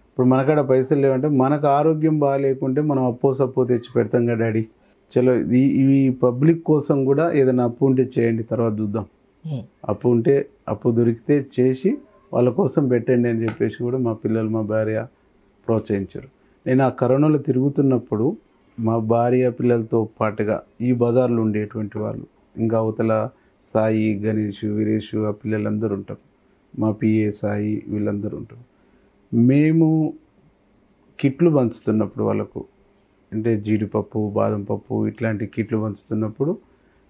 ఇప్పుడు మనకాడ పైసలు లేవంటే, మనకు ఆరోగ్యం బాగాలేకుంటే మనం సప్పో తెచ్చి పెడతాం కదా డాడీ, చలో ఇవి పబ్లిక్ కోసం కూడా ఏదైనా అప్పు ఉంటే చేయండి, తర్వాత చూద్దాం, అప్పు ఉంటే అప్పు దొరికితే చేసి వాళ్ళ కోసం పెట్టండి అని చెప్పేసి కూడా మా పిల్లలు, మా భార్య ప్రోత్సహించారు. నేను ఆ కరోనాలో తిరుగుతున్నప్పుడు మా భార్య పిల్లలతో పాటుగా ఈ బజార్లో ఉండేటువంటి వాళ్ళు, ఇంకా అవతల సాయి, గణేష్, వీరేష్, ఆ పిల్లలందరూ ఉంటారు, మా పిఏ సాయి, వీళ్ళందరూ ఉంటారు. మేము కిట్లు పంచుతున్నప్పుడు వాళ్ళకు, అంటే జీడిపప్పు, బాదం పప్పు ఇట్లాంటి కిట్లు పంచుతున్నప్పుడు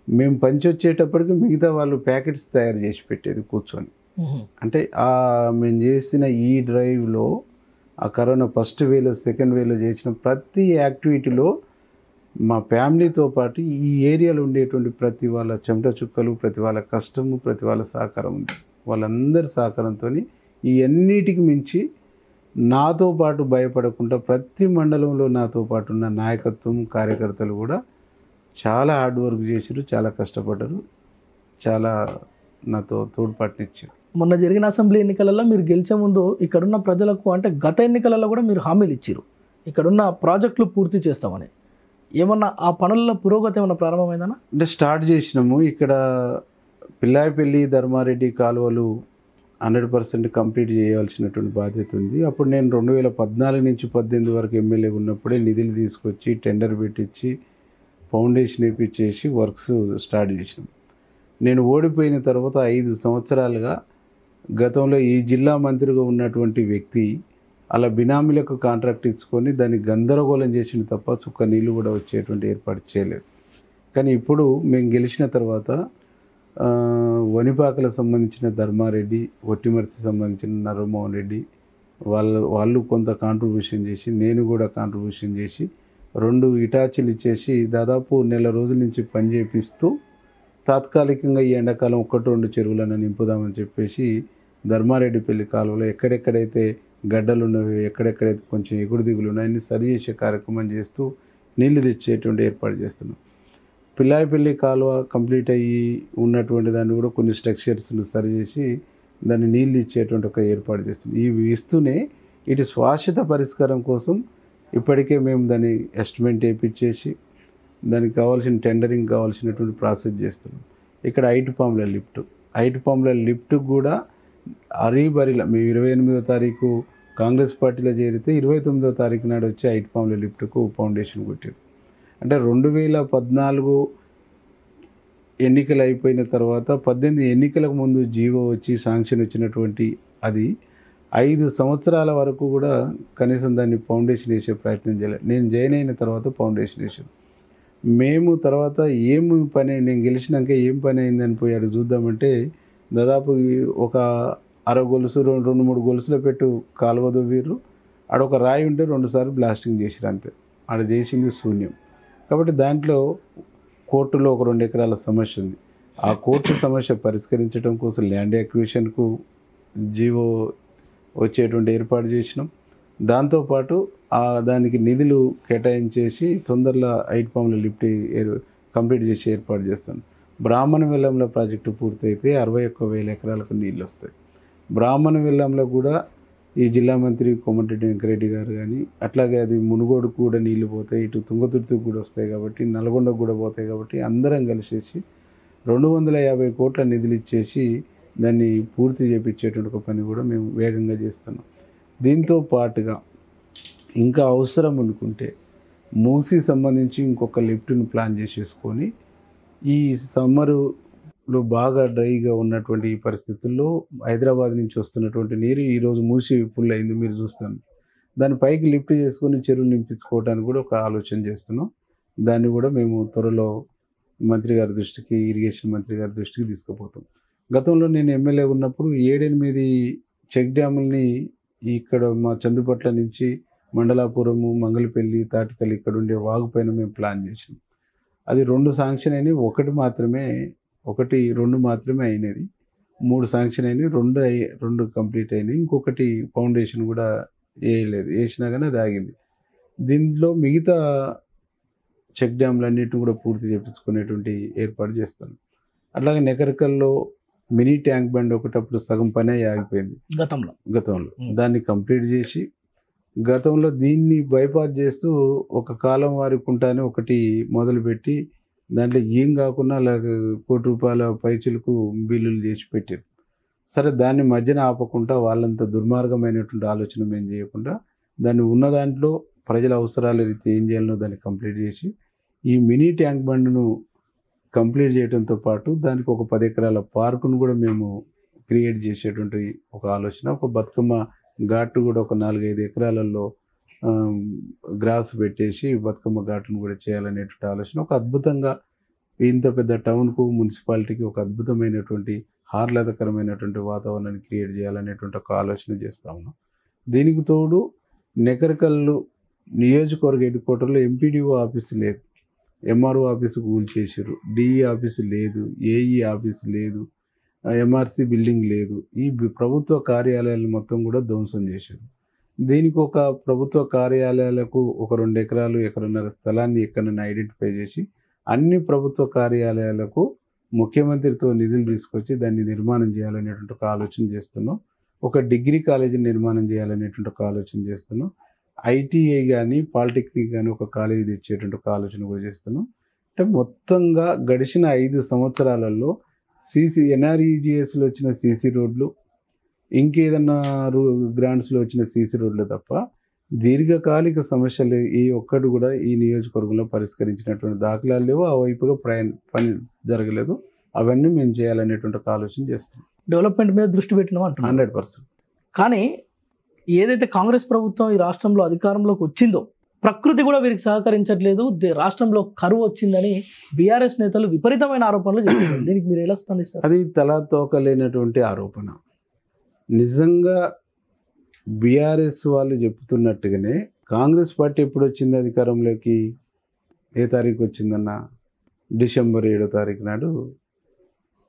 మేము పంచి వచ్చేటప్పటికి మిగతా వాళ్ళు ప్యాకెట్స్ తయారు చేసి పెట్టేది కూర్చొని. అంటే మేము చేసిన ఈ డ్రైవ్లో, ఆ కరోనా ఫస్ట్ వేలో, సెకండ్ వేలో చేసిన ప్రతి యాక్టివిటీలో మా ఫ్యామిలీతో పాటు ఈ ఏరియాలో ఉండేటువంటి ప్రతి వాళ్ళ చెమట చుక్కలు, ప్రతి వాళ్ళ కష్టము, ప్రతి వాళ్ళ సహకారం ఉంది. వాళ్ళందరి సహకారంతో ఈ అన్నిటికి మించి నాతో పాటు భయపడకుండా ప్రతి మండలంలో నాతో పాటు ఉన్న నాయకత్వం, కార్యకర్తలు కూడా చాలా హార్డ్ వర్క్ చేశారు, చాలా కష్టపడ్డారు, చాలా నాతో తోడ్పాటునిచ్చారు. మొన్న జరిగిన అసెంబ్లీ ఎన్నికలలో మీరు గెలిచే ముందు ఇక్కడున్న ప్రజలకు, అంటే గత ఎన్నికలలో కూడా మీరు హామీలు ఇచ్చారు, ఇక్కడున్న ప్రాజెక్టులు పూర్తి చేస్తామని. ఏమన్నా ఆ పనుల్లో పురోగతి ఏమన్నా ప్రారంభమైందన్నా? అంటే స్టార్ట్ చేసినాము. ఇక్కడ పిల్లాయిపల్లి, ధర్మారెడ్డి కాలువలు 100% కంప్లీట్ చేయాల్సినటువంటి బాధ్యత ఉంది. అప్పుడు నేను 2014 నుంచి 18 వరకు ఎమ్మెల్యే ఉన్నప్పుడే నిధులు తీసుకొచ్చి టెండర్ పెట్టించి ఫౌండేషన్ వేయించేసి వర్క్స్ స్టార్ట్ చేసినాం. నేను ఓడిపోయిన తర్వాత 5 సంవత్సరాలుగా గతంలో ఈ జిల్లా మంత్రిగా ఉన్నటువంటి వ్యక్తి అలా బినామీలకు కాంట్రాక్ట్ ఇచ్చుకొని దాన్ని గందరగోళం చేసిన తప్ప చుక్క నీళ్ళు కూడా వచ్చేటువంటి ఏర్పాటు చేయలేదు. కానీ ఇప్పుడు మేము గెలిచిన తర్వాత వనిపాకలకు సంబంధించిన ధర్మారెడ్డి, ఒట్టిమర్తి సంబంధించిన నరమోహన్ రెడ్డి వాళ్ళు కొంత కాంట్రిబ్యూషన్ చేసి, నేను కూడా కాంట్రిబ్యూషన్ చేసి 2 ఇటాచీలు ఇచ్చేసి దాదాపు నెల రోజుల నుంచి పని చేపిస్తూ తాత్కాలికంగా ఈ ఎండాకాలం 1-2 చెరువులను నింపుదామని చెప్పేసి ధర్మారెడ్డిపల్లి కాలువలో ఎక్కడెక్కడైతే గడ్డలు ఉన్నవి, ఎక్కడెక్కడైతే కొంచెం ఎగుడు దిగులు ఉన్నాయో అన్ని సరి చేసే కార్యక్రమం చేస్తూ నీళ్లు తెచ్చేటువంటి ఏర్పాటు చేస్తున్నాం. పిల్లాయిపల్లి కాలువ కంప్లీట్ అయ్యి ఉన్నటువంటి దాన్ని కూడా కొన్ని స్ట్రక్చర్స్ను సరి చేసి దాన్ని నీళ్ళు ఇచ్చేటువంటి ఒక ఏర్పాటు చేస్తున్నాం. ఇవి ఇస్తూనే ఇటు శాశ్వత పరిష్కారం కోసం ఇప్పటికే మేము దాన్ని ఎస్టిమేట్ వేయించేసి దానికి కావాల్సిన టెండరింగ్ కావాల్సినటువంటి ప్రాసెస్ చేస్తున్నాం. ఇక్కడ 5 పాముల లిఫ్ట్ కూడా అరీబరిలా మేము 28వ తారీఖు కాంగ్రెస్ పార్టీలో చేరితే 29వ తారీఖు నాడు వచ్చి 5 పాముల లిఫ్ట్కు ఫౌండేషన్ కొట్టారు. అంటే 2014 ఎన్నికలు అయిపోయిన తర్వాత 18 ఎన్నికలకు ముందు జీవో వచ్చి శాంక్షన్ వచ్చినటువంటి అది 5 సంవత్సరాల వరకు కూడా కనీసం దాన్ని ఫౌండేషన్ వేసే ప్రయత్నం చేయలేదు. నేను జాయిన్ అయిన తర్వాత ఫౌండేషన్ వేసాను. మేము తర్వాత నేను గెలిచినాక ఏం పని అయిందని పోయి అక్కడ చూద్దామంటే దాదాపు ఒక అర గొలుసు 2-3 గొలుసులు పెట్టు కాలువ దొవ్వీరు. ఆడొక రాయి ఉంటే 2 సార్లు బ్లాస్టింగ్ చేసిరు అంతే. ఆడ చేసింది శూన్యం. కాబట్టి దాంట్లో కోర్టులో ఒక 2 ఎకరాల సమస్య ఉంది. ఆ కోర్టు సమస్య పరిష్కరించడం కోసం ల్యాండ్ యాక్విజిషన్కు జీవో వచ్చేటువంటి ఏర్పాటు చేసినాం. దాంతోపాటు దానికి నిధులు కేటాయించేసి తొందరలో 5 పాముల లిఫ్ట్ కంప్లీట్ చేసి ఏర్పాటు చేస్తాను. బ్రాహ్మణ వెల్లంలో ప్రాజెక్టు పూర్తయితే 61,000 ఎకరాలకు నీళ్ళు వస్తాయి. బ్రాహ్మణ వెల్లంలో కూడా ఈ జిల్లా మంత్రి కోమటిరెడ్డి వెంకరెడ్డి గారు కానీ అట్లాగే అది మునుగోడుకు కూడా నీళ్లు పోతాయి, ఇటు తుంగతుర్తికి కూడా వస్తాయి కాబట్టి, నల్గొండకు కూడా పోతాయి కాబట్టి అందరం కలిసేసి 250 కోట్ల నిధులు ఇచ్చేసి దాన్ని పూర్తి చేపించేటువంటి ఒక పని కూడా మేము వేగంగా చేస్తున్నాం. దీంతో పాటుగా ఇంకా అవసరం అనుకుంటే మూసీ సంబంధించి ఇంకొక లిఫ్ట్ను ప్లాన్ చేసేసుకొని ఈ సమ్మరులో బాగా డ్రైగా ఉన్నటువంటి ఈ పరిస్థితుల్లో హైదరాబాద్ నుంచి వస్తున్నటువంటి నీరు ఈరోజు మూసి ఫుల్ అయింది, మీరు చూస్తాను. దాని పైకి లిఫ్ట్ చేసుకొని చెరువు నింపించుకోవడానికి కూడా ఒక ఆలోచన చేస్తున్నాం. దాన్ని కూడా మేము త్వరలో మంత్రి గారి దృష్టికి, ఇరిగేషన్ మంత్రి గారి దృష్టికి తీసుకుపోతాం. గతంలో నేను ఎమ్మెల్యే ఉన్నప్పుడు 7-8 చెక్ డ్యాముల్ని ఇక్కడ మా చందుపట్ల నుంచి మండలాపురము, మంగళపల్లి, తాటికల్ ఇక్కడ ఉండే వాగుపైన మేము ప్లాన్ చేసాం. అది 2 శాంక్షన్ అయినాయి, 2 మాత్రమే అయినది. 3 శాంక్షన్ అయినాయి, 2 కంప్లీట్ అయినాయి. ఇంకొకటి ఫౌండేషన్ కూడా వేయలేదు, వేసినా కానీ అది ఆగింది. దీంట్లో మిగతా చెక్ డ్యామ్లన్నిటిని కూడా పూర్తి చేయించుకునేటువంటి ఏర్పాటు చేస్తాను. అట్లాగే నెకరకల్లో మినీ ట్యాంక్ బండ్ ఒకటప్పుడు సగం పని ఆగిపోయింది గతంలో దాన్ని కంప్లీట్ చేసి, గతంలో దీన్ని బైపాస్ చేస్తూ ఒక కాలం వారి కుంటానే ఒకటి మొదలుపెట్టి దాంట్లో ఏం కాకుండా అలాగే ₹1 పైచులకు బిల్లులు చేసి పెట్టారు. సరే, దాన్ని మధ్యన ఆపకుండా వాళ్ళంత దుర్మార్గమైనటువంటి ఆలోచన మేము చేయకుండా దాన్ని ఉన్న దాంట్లో ప్రజల అవసరాల రీతి ఏం చేయాలనో దాన్ని కంప్లీట్ చేసి ఈ మినీ ట్యాంక్ బండ్ను కంప్లీట్ చేయడంతో పాటు దానికి ఒక 10 ఎకరాల పార్కును కూడా మేము క్రియేట్ చేసేటువంటి ఒక ఆలోచన. ఒక బతుకమ్మ ఘాటు కూడా ఒక 4-5 ఎకరాలలో గ్రాస్ పెట్టేసి బతుకమ్మ ఘాటును కూడా చేయాలనేటువంటి ఆలోచన. ఒక అద్భుతంగా ఇంత పెద్ద టౌన్కు, మున్సిపాలిటీకి ఒక అద్భుతమైనటువంటి ఆహ్లాదకరమైనటువంటి వాతావరణాన్ని క్రియేట్ చేయాలనేటువంటి ఒక ఆలోచన చేస్తా ఉన్నాం. దీనికి తోడు నెకరకల్లు నియోజకవర్గ హెడ్ క్వార్టర్లో ఎంపీడీఓ ఆఫీసు లేదు, ఎంఆర్ఓ ఆఫీసు కూల్చేసారు, డిఈ ఆఫీసు లేదు, ఏఈ ఆఫీసు లేదు, ఎంఆర్సి బిల్డింగ్ లేదు. ఈ ప్రభుత్వ కార్యాలయాలు మొత్తం కూడా ధ్వంసం చేశారు. దీనికి ఒక ప్రభుత్వ కార్యాలయాలకు ఒక 2 ఎకరాలు, 1.5 స్థలాన్ని ఎక్కడైనా ఐడెంటిఫై చేసి అన్ని ప్రభుత్వ కార్యాలయాలకు ముఖ్యమంత్రితో నిధులు తీసుకొచ్చి దాన్ని నిర్మాణం చేయాలనేటువంటి ఒక ఆలోచన చేస్తున్నాం. ఒక డిగ్రీ కాలేజీ నిర్మాణం చేయాలనేటువంటి ఒక ఆలోచన చేస్తున్నాం. ఐటీఐ కానీ, పాలిటెక్నిక్ కానీ ఒక కాలేజీ తెచ్చేటువంటి ఒక ఆలోచన కూడా చేస్తున్నాం. అంటే మొత్తంగా గడిచిన 5 సంవత్సరాలలో ఎన్ఆర్ఈజిఎస్లో వచ్చిన సీసీ రోడ్లు, ఇంకేదన్నా గ్రాంట్స్లో వచ్చిన సీసీ రోడ్లు తప్ప దీర్ఘకాలిక సమస్యలు ఏ ఒక్కటి కూడా ఈ నియోజకవర్గంలో పరిష్కరించినటువంటి దాఖలాలు లేవు. ఆ వైపుగా పని జరగలేదు. అవన్నీ మేము చేయాలనేటువంటి ఒక ఆలోచన చేస్తాం. డెవలప్మెంట్ మీద దృష్టి పెట్టినాం అంటున్నాం. 100%. కానీ ఏదైతే కాంగ్రెస్ ప్రభుత్వం ఈ రాష్ట్రంలో అధికారంలోకి వచ్చిందో ప్రకృతి కూడా వీరికి సహకరించట్లేదు, రాష్ట్రంలో కరువు వచ్చిందని బీఆర్ఎస్ నేతలు విపరీతమైన ఆరోపణలు చేస్తున్నారు. దీనికి మీరు ఎలా స్పందిస్తారు? అది తలాతోకలేనటువంటి ఆరోపణ. నిజంగా బీఆర్ఎస్ వాళ్ళు చెప్తున్నట్టుగానే కాంగ్రెస్ పార్టీ ఎప్పుడు వచ్చింది అధికారంలోకి? ఏ తారీఖు వచ్చిందన్న? డిసెంబర్ 7వ తారీఖు నాడు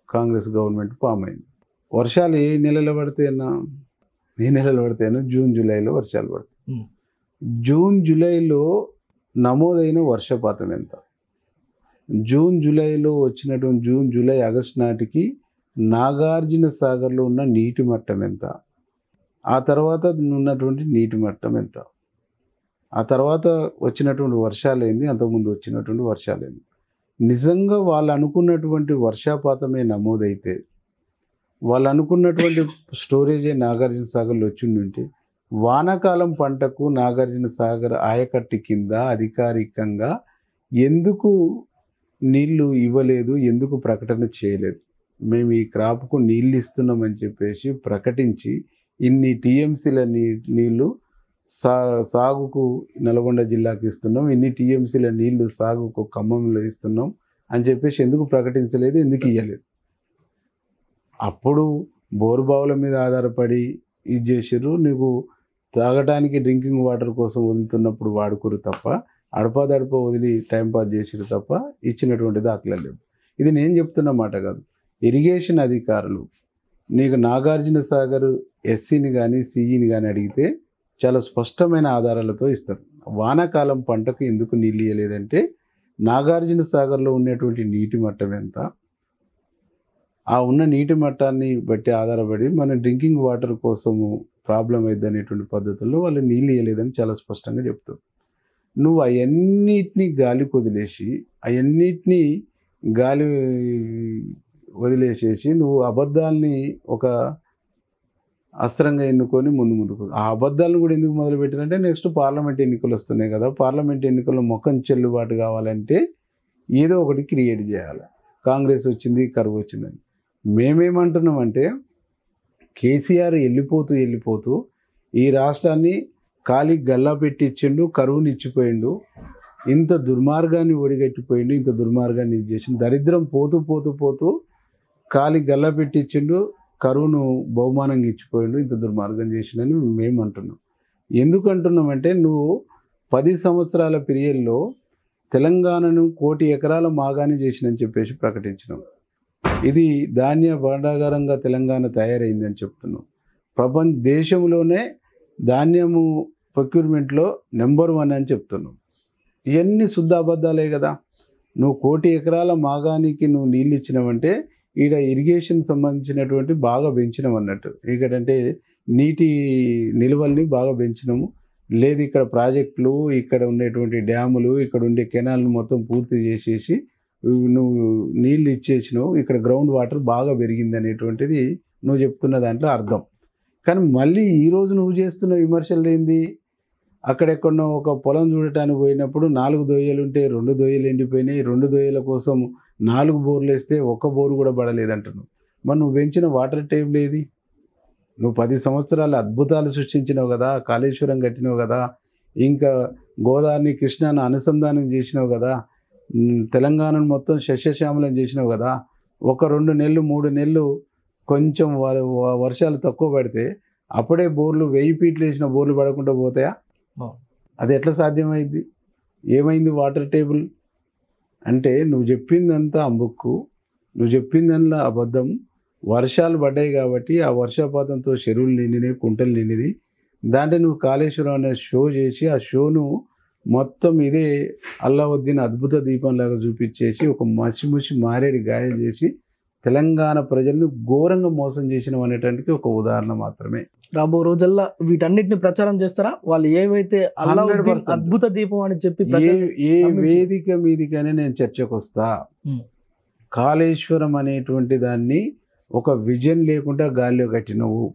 కాంగ్రెస్ గవర్నమెంట్ ఫామ్ అయింది. వర్షాలు ఏ నెలలో పడితేనా? జూన్ జూలైలో వర్షాలు పడతాయి. జూన్ జూలైలో నమోదైన వర్షపాతం ఎంత? జూన్ జూలైలో వచ్చినటువంటి జూన్ జూలై ఆగస్టు నాటికి నాగార్జున సాగర్లో ఉన్న నీటి మట్టం ఎంత? ఆ తర్వాత ఉన్నటువంటి నీటి మట్టం ఎంత? ఆ తర్వాత వచ్చినటువంటి వర్షాలు ఏంది? అంతకుముందు వచ్చినటువంటి వర్షాలు ఏంది? నిజంగా వాళ్ళు అనుకున్నటువంటి వర్షపాతమే నమోదైతే, వాళ్ళు అనుకున్నటువంటి స్టోరేజే నాగార్జున సాగర్లో వచ్చిండుంటే, వానాకాలం పంటకు నాగార్జున సాగర్ ఆయకట్టు కింద అధికారికంగా ఎందుకు నీళ్లు ఇవ్వలేదు? ఎందుకు ప్రకటన చేయలేదు? మేము ఈ క్రాప్కు నీళ్ళు ఇస్తున్నామని చెప్పేసి ప్రకటించి ఇన్ని టీఎంసీల నీళ్లు సాగుకు నల్గొండ జిల్లాకి ఇస్తున్నాం, ఇన్ని టీఎంసీల నీళ్లు సాగుకు ఖమ్మంలో ఇస్తున్నాం అని చెప్పేసి ఎందుకు ప్రకటించలేదు? ఎందుకు ఇవ్వలేదు? అప్పుడు బోరుబావుల మీద ఆధారపడి ఇది చేసారు. నీకు తాగటానికి డ్రింకింగ్ వాటర్ కోసం వదులుతున్నప్పుడు వాడుకోరు తప్ప, అడపాదడప వదిలి టైంపాస్ చేసారు తప్ప ఇచ్చినటువంటి దాఖలాలు లేవు. ఇది నేను చెప్తున్న మాట కాదు. ఇరిగేషన్ అధికారులు నీకు నాగార్జున సాగర్ ఎస్సీని కానీ సిఈని కానీ అడిగితే చాలా స్పష్టమైన ఆధారాలతో ఇస్తారు. వానాకాలం పంటకు ఎందుకు నీళ్ళు ఇవ్వలేదంటే, నాగార్జున సాగర్లో ఉన్నటువంటి నీటి మట్టం ఎంత, ఆ ఉన్న నీటి మట్టాన్ని బట్టి ఆధారపడి మన డ్రింకింగ్ వాటర్ కోసము ప్రాబ్లం అయింది అనేటువంటి పద్ధతుల్లో వాళ్ళు నీళ్ళు ఇవ్వలేదని చాలా స్పష్టంగా చెప్తారు. నువ్వు అవన్నిటినీ గాలికి వదిలేసి, అవన్నిటినీ గాలి వదిలేసేసి నువ్వు అబద్ధాలని ఒక అస్త్రంగా ఎన్నుకొని ముందుకు ఆ అబద్ధాలను కూడా ఎందుకు మొదలుపెట్టారంటే, నెక్స్ట్ పార్లమెంట్ ఎన్నికలు వస్తున్నాయి కదా, పార్లమెంట్ ఎన్నికల్లో మొఖం చెల్లుబాటు కావాలంటే ఏదో ఒకటి క్రియేట్ చేయాలి. కాంగ్రెస్ వచ్చింది, కరువు వచ్చిందని. మేమేమంటున్నామంటే, కేసీఆర్ వెళ్ళిపోతూ ఈ రాష్ట్రాన్ని ఖాళీ గల్లా పెట్టి ఇచ్చిండు, కరువుని ఇచ్చిపోయిండు, ఇంత దుర్మార్గాన్ని ఒడిగట్టిపోయిండు, ఇంత దుర్మార్గాన్ని ఇది చేసిండు, దరిద్రం పోతూ ఖాళీ గల్లా పెట్టి ఇచ్చిండు, కరువును బహుమానంగా ఇచ్చిపోయిండు, ఇంత దుర్మార్గం చేసిండని మేము అంటున్నాం. ఎందుకు అంటున్నామంటే, నువ్వు 10 సంవత్సరాల పీరియడ్లో తెలంగాణను 1 కోటి ఎకరాల మాగాని చేసినని చెప్పేసి ప్రకటించినాం. ఇది ధాన్య భాండాగారంగా తెలంగాణ తయారైందని చెప్తున్నాం. దేశంలోనే ధాన్యము ప్రొక్యూర్మెంట్లో నెంబర్ 1 అని చెప్తున్నాం. ఇవన్నీ శుద్ధ అబద్ధాలే కదా. నువ్వు 1 కోటి ఎకరాల మాగానికి నువ్వు నీళ్ళు ఇచ్చినావంటే ఈడ ఇరిగేషన్ సంబంధించినటువంటి బాగా పెంచినాం అన్నట్టు. ఇక్కడంటే నీటి నిల్వల్ని బాగా పెంచినాము. లేదు ఇక్కడ ప్రాజెక్టులు, ఇక్కడ ఉండేటువంటి డ్యాములు, ఇక్కడ ఉండే కెనాల్ను మొత్తం పూర్తి చేసేసి నువ్వు నీళ్ళు ఇచ్చేసినావు, ఇక్కడ గ్రౌండ్ వాటర్ బాగా పెరిగింది అనేటువంటిది నువ్వు చెప్తున్న దాంట్లో అర్థం. కానీ మళ్ళీ ఈరోజు నువ్వు చేస్తున్న విమర్శలు ఏంది? అక్కడెక్కడో ఒక పొలం చూడటానికి పోయినప్పుడు 4 దొయ్యలు ఉంటే 2 దొయ్యలు ఎండిపోయినాయి, 2 దొయ్యల కోసం 4 బోర్లు వేస్తే 1 బోరు కూడా పడలేదంటున్నావు. మరి నువ్వు పెంచిన వాటర్ టేబుల్ ఏది? నువ్వు 10 సంవత్సరాలు అద్భుతాలు సృష్టించినావు కదా, కాళేశ్వరం కట్టినావు కదా, ఇంకా గోదావరిని కృష్ణాను అనుసంధానం చేసినావు కదా, తెలంగాణను మొత్తం సస్యశ్యామలం చేసినావు కదా. 1-2 నెలలు 3 నెలలు కొంచెం వర్షాలు తక్కువ పడితే అప్పుడే బోర్లు 1000 ఫీట్లు వేసిన బోర్లు పడకుండా పోతాయా? అది ఎట్లా సాధ్యమైంది? ఏమైంది వాటర్ టేబుల్? అంటే నువ్వు చెప్పిందంతా అంబుక్కు, నువ్వు చెప్పిందల్లా అబద్ధం. వర్షాలు పడ్డాయి కాబట్టి ఆ వర్షపాతంతో చెరువులు నిండినాయి, కుంటలు నిండినాయి. దాంట్లో నువ్వు కాళేశ్వరం అనే షో చేసి ఆ షోను మొత్తం ఇదే అల్లావుద్దీన్ అద్భుత దీపంలాగా చూపించేసి ఒక మసి మారేడి గాయం చేసి తెలంగాణ ప్రజలను ఘోరంగా మోసం చేసినాం అనేటానికి ఒక ఉదాహరణ మాత్రమే. రాబో రోజుల్లో వీటన్నిటిని ప్రచారం చేస్తారా? వాళ్ళు ఏవైతే అల్లావుద్దీన్ అద్భుత దీపం అని చెప్పి ఏ వేదిక మీదికనే నేను చర్చకు వస్తా. కాళేశ్వరం అనేటువంటి దాన్ని ఒక విజన్ లేకుండా గాలిలో కట్టినవు.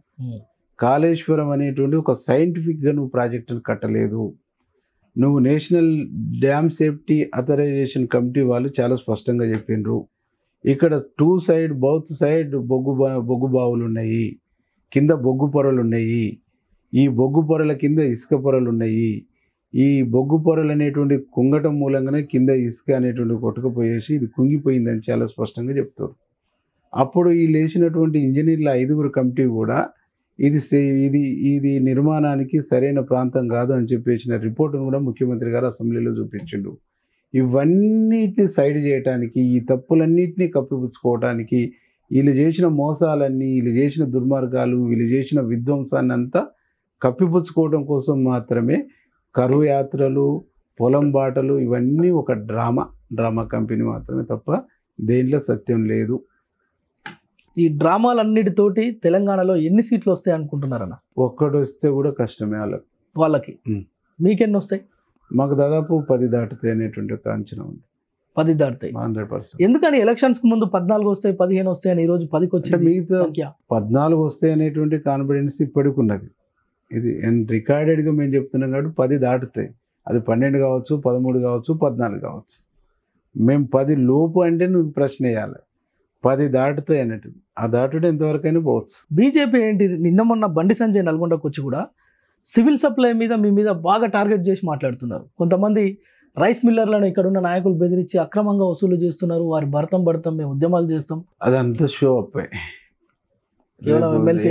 కాళేశ్వరం అనేటువంటి ఒక సైంటిఫిక్గా నువ్వు ప్రాజెక్టును కట్టలేదు. నువ్వు national dam safety authorization committee వాళ్ళు చాలా స్పష్టంగా చెప్పిండ్రు, ఇక్కడ బౌత్ సైడ్ బొగ్గు బావులు ఉన్నాయి, కింద బొగ్గు పొరలు ఉన్నాయి, ఈ బొగ్గు పొరల కింద ఇసుక పొరలు ఉన్నాయి. ఈ బొగ్గు పొరలు అనేటువంటి కుంగటం మూలంగానే కింద ఇసుక అనేటువంటి కొట్టుకుపోయేసి ఇది కుంగిపోయిందని చాలా స్పష్టంగా చెప్తారు. అప్పుడు ఈ లేచినటువంటి ఇంజనీర్ల 5గురు కమిటీ కూడా ఇది నిర్మాణానికి సరైన ప్రాంతం కాదు అని చెప్పేసిన రిపోర్టును కూడా ముఖ్యమంత్రి గారు అసెంబ్లీలో చూపించిండు. ఇవన్నిటిని సైడ్ చేయడానికి, ఈ తప్పులన్నింటినీ కప్పిపుచ్చుకోవడానికి, వీళ్ళు చేసిన మోసాలన్నీ, వీళ్ళు చేసిన దుర్మార్గాలు, వీళ్ళు చేసిన విధ్వంసాన్ని అంతా కప్పిపుచ్చుకోవడం కోసం మాత్రమే కరువు యాత్రలు, పొలం బాటలు ఇవన్నీ ఒక డ్రామా కంపెనీ మాత్రమే తప్ప దేంట్లో సత్యం లేదు. ఈ డ్రామాలన్నిటితోటి తెలంగాణలో ఎన్ని సీట్లు వస్తాయి అనుకుంటున్నారన్న? ఒక్కటి వస్తే కూడా కష్టమే వాళ్ళకి. మీకెన్ని వస్తాయి? మాకు దాదాపు 10 దాటుతాయి అనేటువంటి ఒక అంచనా ఉంది. 10 దాటుతాయి 100%. ఎందుకని ఎలక్షన్స్ కు ముందు 14 వస్తాయి, 15 వస్తాయి అని, ఈ రోజు 10కి వచ్చింది మిగతా సంఖ్య? 14 వస్తాయి అనేటువంటి కాన్ఫిడెన్స్ ఇప్పటికి ఉన్నది. ఇది రికార్డెడ్గా మేము చెప్తున్నాం కాబట్టి 10 దాటుతాయి. అది 12 కావచ్చు, 13 కావచ్చు, 14 కావచ్చు. మేము 10 లోపు అంటే నువ్వు ప్రశ్న వేయాలి. 10 దాటుతాయి అన్నట్టు. ఆ దాటుడు ఎంతవరకైనా పోవచ్చు. బీజేపీ ఏంటి, నిన్న మొన్న బండి సంజయ్ నల్గొండకు వచ్చి కూడా సివిల్ సప్లై మీద మీ మీద బాగా టార్గెట్ చేసి మాట్లాడుతున్నారు. కొంతమంది రైస్ మిల్లర్లను ఇక్కడ ఉన్న నాయకులు బెదిరించి అక్రమంగా వసూలు చేస్తున్నారు, వారి భర్తం మేము ఉద్యమాలు చేస్తాం. అదంతా షో అప్. కేవలం ఎమ్మెల్సీ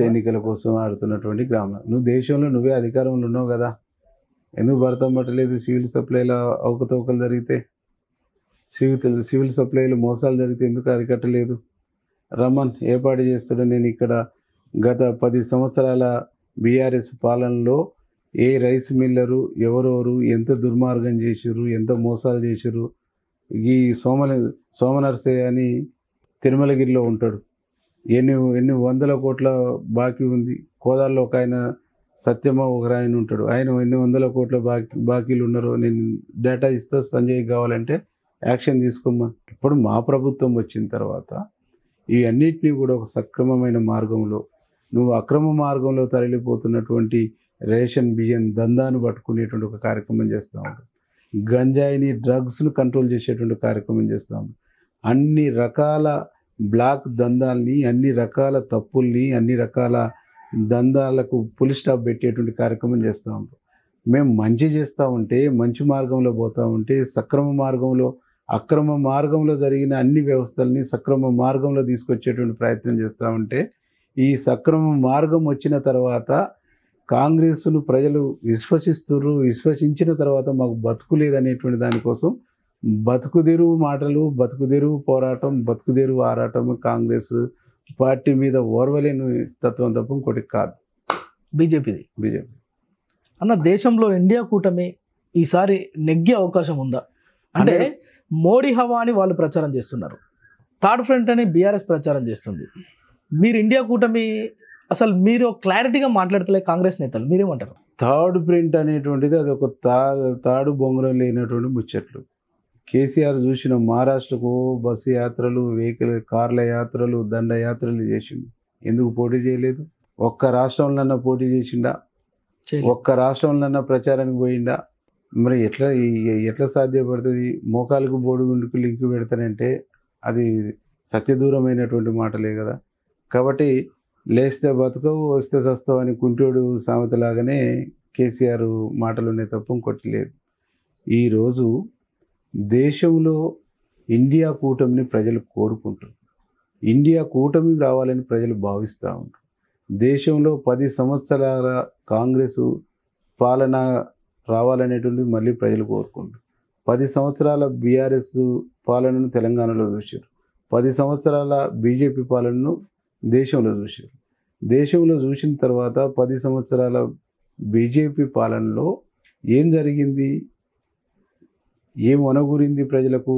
ఎన్నికల కోసం ఆడుతున్నటువంటి గ్రామం. నువ్వు దేశంలో నువ్వే అధికారంలో ఉన్నావు కదా, ఎందుకు భర్తం పట్టలేదు? సివిల్ సప్లైలో అవకతవకలు జరిగితే, సివిల్ సప్లైలో మోసాలు జరిగితే ఎందుకు అరికట్టలేదు? రమన్ ఏర్పాటు చేస్తాడు. నేను ఇక్కడ గత 10 సంవత్సరాల బీఆర్ఎస్ పాలనలో ఏ రైస్ మిల్లరు ఎవరెవరు ఎంత దుర్మార్గం చేసిర్రు, ఎంత మోసాలు చేసిర్రు. ఈ సోమనర్సయ్య అని తిరుమలగిరిలో ఉంటాడు. ఎన్ని వందల కోట్ల బాకీ ఉంది. కోదాల్లో ఒక ఆయన సత్యమ ఒక ఆయన ఉంటాడు. ఆయన ఎన్ని వందల కోట్ల బాకీలు ఉన్నారో నేను డేటా ఇస్తా, సంజయ్ కావాలంటే యాక్షన్ తీసుకోమని. ఇప్పుడు మా ప్రభుత్వం వచ్చిన తర్వాత ఈ అన్నిటినీ కూడా ఒక సక్రమమైన మార్గంలో, నువ్వు అక్రమ మార్గంలో తరలిపోతున్నటువంటి రేషన్ బియ్యం దందాను పట్టుకునేటువంటి ఒక కార్యక్రమం చేస్తూ ఉంటాం. గంజాయిని, డ్రగ్స్ను కంట్రోల్ చేసేటువంటి కార్యక్రమం చేస్తూ ఉంటాం. అన్ని రకాల బ్లాక్ దందాల్ని, అన్ని రకాల తప్పుల్ని, అన్ని రకాల దందాలకు పులి స్టాప్ పెట్టేటువంటి కార్యక్రమం చేస్తూ ఉంటాం. మేము మంచి చేస్తూ ఉంటే, మంచి మార్గంలో పోతూ ఉంటే, అక్రమ మార్గంలో జరిగిన అన్ని వ్యవస్థల్ని సక్రమ మార్గంలో తీసుకొచ్చేటువంటి ప్రయత్నం చేస్తూ ఉంటే, ఈ సక్రమ మార్గం వచ్చిన తర్వాత కాంగ్రెస్ను ప్రజలు విశ్వసించిన తర్వాత మాకు బతుకు లేదనేటువంటి దానికోసం బతుకుదెరువు మాటలు, బతుకుదెరువు పోరాటం, బతుకుదెరువు ఆరాటం కాంగ్రెస్ పార్టీ మీద ఓర్వలేని తత్వం తప్ప ఇంకోటి కాదు బీజేపీ. అన్న, దేశంలో ఇండియా కూటమి ఈసారి నెగ్గే అవకాశం ఉందా? అంటే మోడీ హవా అని వాళ్ళు ప్రచారం చేస్తున్నారు, థర్డ్ ఫ్రంట్ అని బీఆర్ఎస్ ప్రచారం చేస్తుంది. మీరు ఇండియా కూటమి అసలు మీరు క్లారిటీగా మాట్లాడతలే కాంగ్రెస్ నేతలు, మీరేమంటారు? థర్డ్ ప్రింట్ అనేటువంటిది అది ఒక తాడు బొంగరం లేనటువంటి ముచ్చట్లు. కేసీఆర్ చూసిన మహారాష్ట్రకు బస్సు యాత్రలు, కార్ల యాత్రలు, దండ యాత్రలు చేసిండు. ఎందుకు పోటీ చేయలేదు? ఒక్క రాష్ట్రంలోనన్నా పోటీ చేసిండా? ఒక్క రాష్ట్రంలోనన్నా ప్రచారానికి పోయిందా? మరి ఎట్లా సాధ్యపడుతుంది? మోకాలకు బోడిగుండుకు లింక్ పెడతానంటే అది సత్యదూరమైనటువంటి మాటలే కదా. కాబట్టి లేస్తే బతుకవు, వస్తే చస్తావు అని కుంటోడు సామెతలాగానే కేసీఆర్ మాటలునే తప్ప ఇంకొట్టలేదు. ఈరోజు దేశంలో ఇండియా కూటమిని ప్రజలు కోరుకుంటారు. ఇండియా కూటమి రావాలని ప్రజలు భావిస్తూ ఉంటారు. దేశంలో 10 సంవత్సరాల కాంగ్రెస్ పాలన రావాలనేటువంటిది మళ్ళీ ప్రజలు కోరుకుంటారు. 10 సంవత్సరాల బీఆర్ఎస్ పాలనను తెలంగాణలో చూశారు. 10 సంవత్సరాల బీజేపీ పాలనను దేశంలో చూశారు. దేశంలో చూసిన తర్వాత 10 సంవత్సరాల బీజేపీ పాలనలో ఏం జరిగింది, ఏం వనగూరింది ప్రజలకు?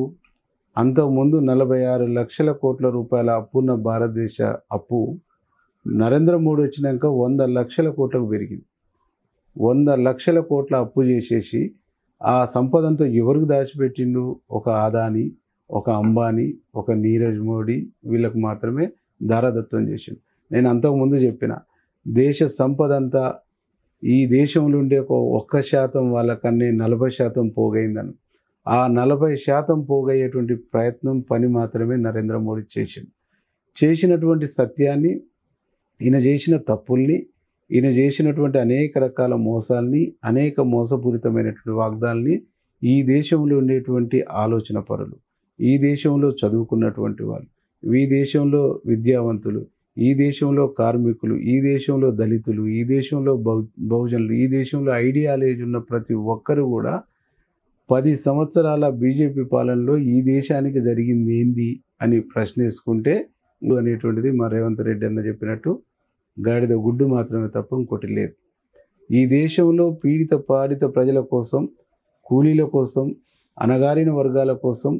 అంతకుముందు 46 లక్షల కోట్ల రూపాయల అప్పున్న భారతదేశ అప్పు నరేంద్ర మోడీ వచ్చినాక 100 లక్షల కోట్లకు పెరిగింది. 100 లక్షల కోట్ల అప్పు చేసేసి ఆ సంపదంతా ఎవరికి దాచిపెట్టిండు? ఒక అదాని, ఒక అంబానీ, ఒక నీరజ్ మోడీ, వీళ్ళకు మాత్రమే దారాదత్తం చేసిండు. నేను అంతకుముందు చెప్పిన దేశ సంపద అంతా ఈ దేశంలో ఉండే 1% వాళ్ళకన్నా 40% పోగైందని. ఆ 40% పోగయ్యేటువంటి ప్రయత్నం పని మాత్రమే నరేంద్ర మోడీ చేసినటువంటి సత్యాన్ని, ఈయన చేసిన తప్పుల్ని, ఈయన చేసినటువంటి అనేక రకాల మోసాల్ని, అనేక మోసపూరితమైనటువంటి వాగ్దానాల్ని ఈ దేశంలో ఉండేటువంటి ఆలోచన పరులు, ఈ దేశంలో చదువుకున్నటువంటి వాళ్ళు, ఈ దేశంలో విద్యావంతులు, ఈ దేశంలో కార్మికులు, ఈ దేశంలో దళితులు, ఈ దేశంలో బహుజనులు, ఈ దేశంలో ఐడియాలజీ ఉన్న ప్రతి ఒక్కరు కూడా 10 సంవత్సరాల బీజేపీ పాలనలో ఈ దేశానికి జరిగింది ఏంది అని ప్రశ్నించుకుంటే అనేటువంటిది మా రేవంత్ రెడ్డి అన్న చెప్పినట్టు గాడిద గుడ్డు మాత్రమే తప్ప ఇంకోటి లేదు. ఈ దేశంలో పీడిత పాడిత ప్రజల కోసం, కూలీల కోసం, అణగారిన వర్గాల కోసం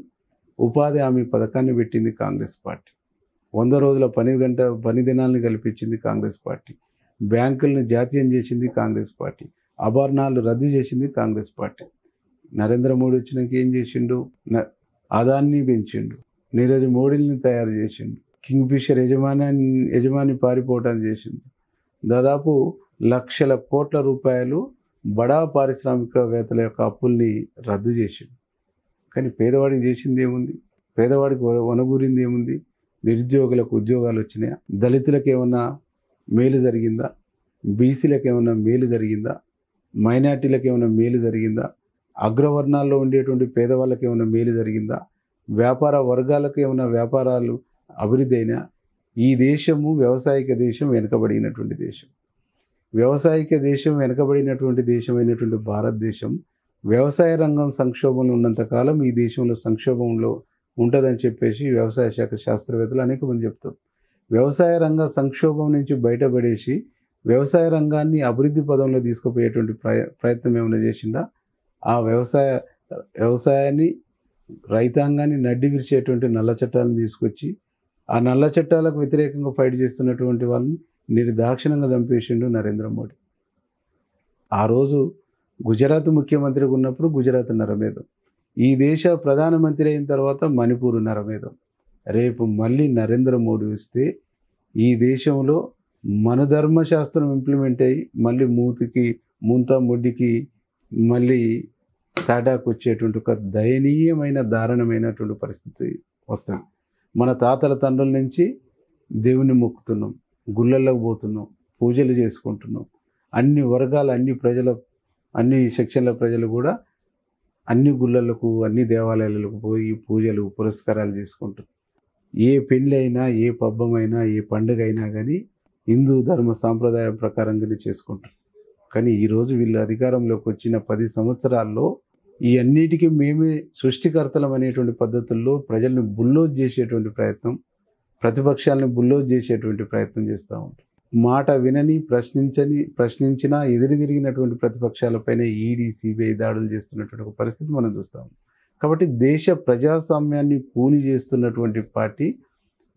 ఉపాధి హామీ పథకాన్ని పెట్టింది కాంగ్రెస్ పార్టీ. 100 రోజుల పని దినాలను కల్పించింది కాంగ్రెస్ పార్టీ. బ్యాంకులను జాతీయం చేసింది కాంగ్రెస్ పార్టీ. అభరణాలు రద్దు చేసింది కాంగ్రెస్ పార్టీ. నరేంద్ర మోడీ వచ్చినాక ఏం చేసిండు? ఆదాన్ని పెంచిండు, నీరజ్ మోడీని తయారు చేసిండు, కింగ్ ఫిషర్ యజమాని పారిపోవటాన్ని చేసిండు. దాదాపు లక్షల కోట్ల రూపాయలు బడా పారిశ్రామికవేత్తల యొక్క అప్పుల్ని రద్దు చేసిండు. కానీ పేదవాడికి చేసింది ఏముంది? పేదవాడికి వనగూరింది ఏముంది? నిరుద్యోగులకు ఉద్యోగాలు వచ్చినాయా? దళితులకు ఏమన్నా మేలు జరిగిందా? బీసీలకు ఏమన్నా మేలు జరిగిందా? మైనార్టీలకు ఏమైనా మేలు జరిగిందా? అగ్రవర్ణాల్లో ఉండేటువంటి పేదవాళ్ళకి ఏమైనా మేలు జరిగిందా? వ్యాపార వర్గాలకు ఏమైనా వ్యాపారాలు అభివృద్ధి అయినా? ఈ దేశము వ్యవసాయక దేశం, వెనుకబడినటువంటి దేశం. వ్యవసాయక దేశం, వెనుకబడినటువంటి దేశమైనటువంటి భారతదేశం వ్యవసాయ రంగం సంక్షోభంలో ఉన్నంతకాలం ఈ దేశంలో సంక్షోభంలో ఉంటుందని చెప్పేసి వ్యవసాయ శాఖ శాస్త్రవేత్తలు అనేక మంది చెప్తారు. వ్యవసాయ రంగ సంక్షోభం నుంచి బయటపడేసి వ్యవసాయ రంగాన్ని అభివృద్ధి పదంలో తీసుకుపోయేటువంటి ప్రయత్నం ఏమైనా చేసిందా? ఆ వ్యవసాయాన్ని, రైతాంగాన్ని నడ్డి విరిచేటువంటి నల్ల చట్టాలను తీసుకొచ్చి ఆ నల్ల చట్టాలకు వ్యతిరేకంగా ఫైట్ చేస్తున్నటువంటి వాళ్ళని నిర్దాక్షిణంగా చంపేసిండు నరేంద్ర మోడీ. ఆ రోజు గుజరాత్ ముఖ్యమంత్రిగా ఉన్నప్పుడు గుజరాత్ నరమేధం, ఈ దేశ ప్రధానమంత్రి అయిన తర్వాత మణిపూర్ నరమేధం. రేపు మళ్ళీ నరేంద్ర మోడీ వస్తే ఈ దేశంలో మన ధర్మశాస్త్రం ఇంప్లిమెంట్ అయ్యి మళ్ళీ ముడ్డికి మళ్ళీ తాటాకు వచ్చేటువంటి ఒక దయనీయమైన దారుణమైనటువంటి పరిస్థితి వస్తుంది. మన తాతల తండ్రుల నుంచి దేవుని మొక్కుతున్నాం, గుళ్ళల్లోకి పోతున్నాం, పూజలు చేసుకుంటున్నాం. అన్ని వర్గాల, అన్ని సెక్షన్ల ప్రజలు కూడా అన్ని గుళ్ళలకు, అన్ని దేవాలయాలకు పోయి పూజలు పురస్కారాలు చేసుకుంటారు. ఏ పెళ్ళి అయినా, ఏ పబ్బమైనా, ఏ పండుగ అయినా కానీ హిందూ ధర్మ సాంప్రదాయం ప్రకారంగానే చేసుకుంటారు. కానీ ఈరోజు వీళ్ళు అధికారంలోకి వచ్చిన 10 సంవత్సరాల్లో ఈ అన్నిటికీ మేమే సృష్టికర్తలం అనేటువంటి పద్ధతుల్లో ప్రజల్ని బుల్లోజ్ చేసేటువంటి ప్రయత్నం, ప్రతిపక్షాలను బుల్లోజ్ చేసేటువంటి ప్రయత్నం చేస్తూ ఉంటారు. మాట వినని, ప్రశ్నించినా ఎదురుదిరిగినటువంటి ప్రతిపక్షాలపైన ఈడీ, సిబిఐ దాడులు చేస్తున్నటువంటి ఒక పరిస్థితి మనం చూస్తాం. కాబట్టి దేశ ప్రజాస్వామ్యాన్ని కూని చేస్తున్నటువంటి పార్టీ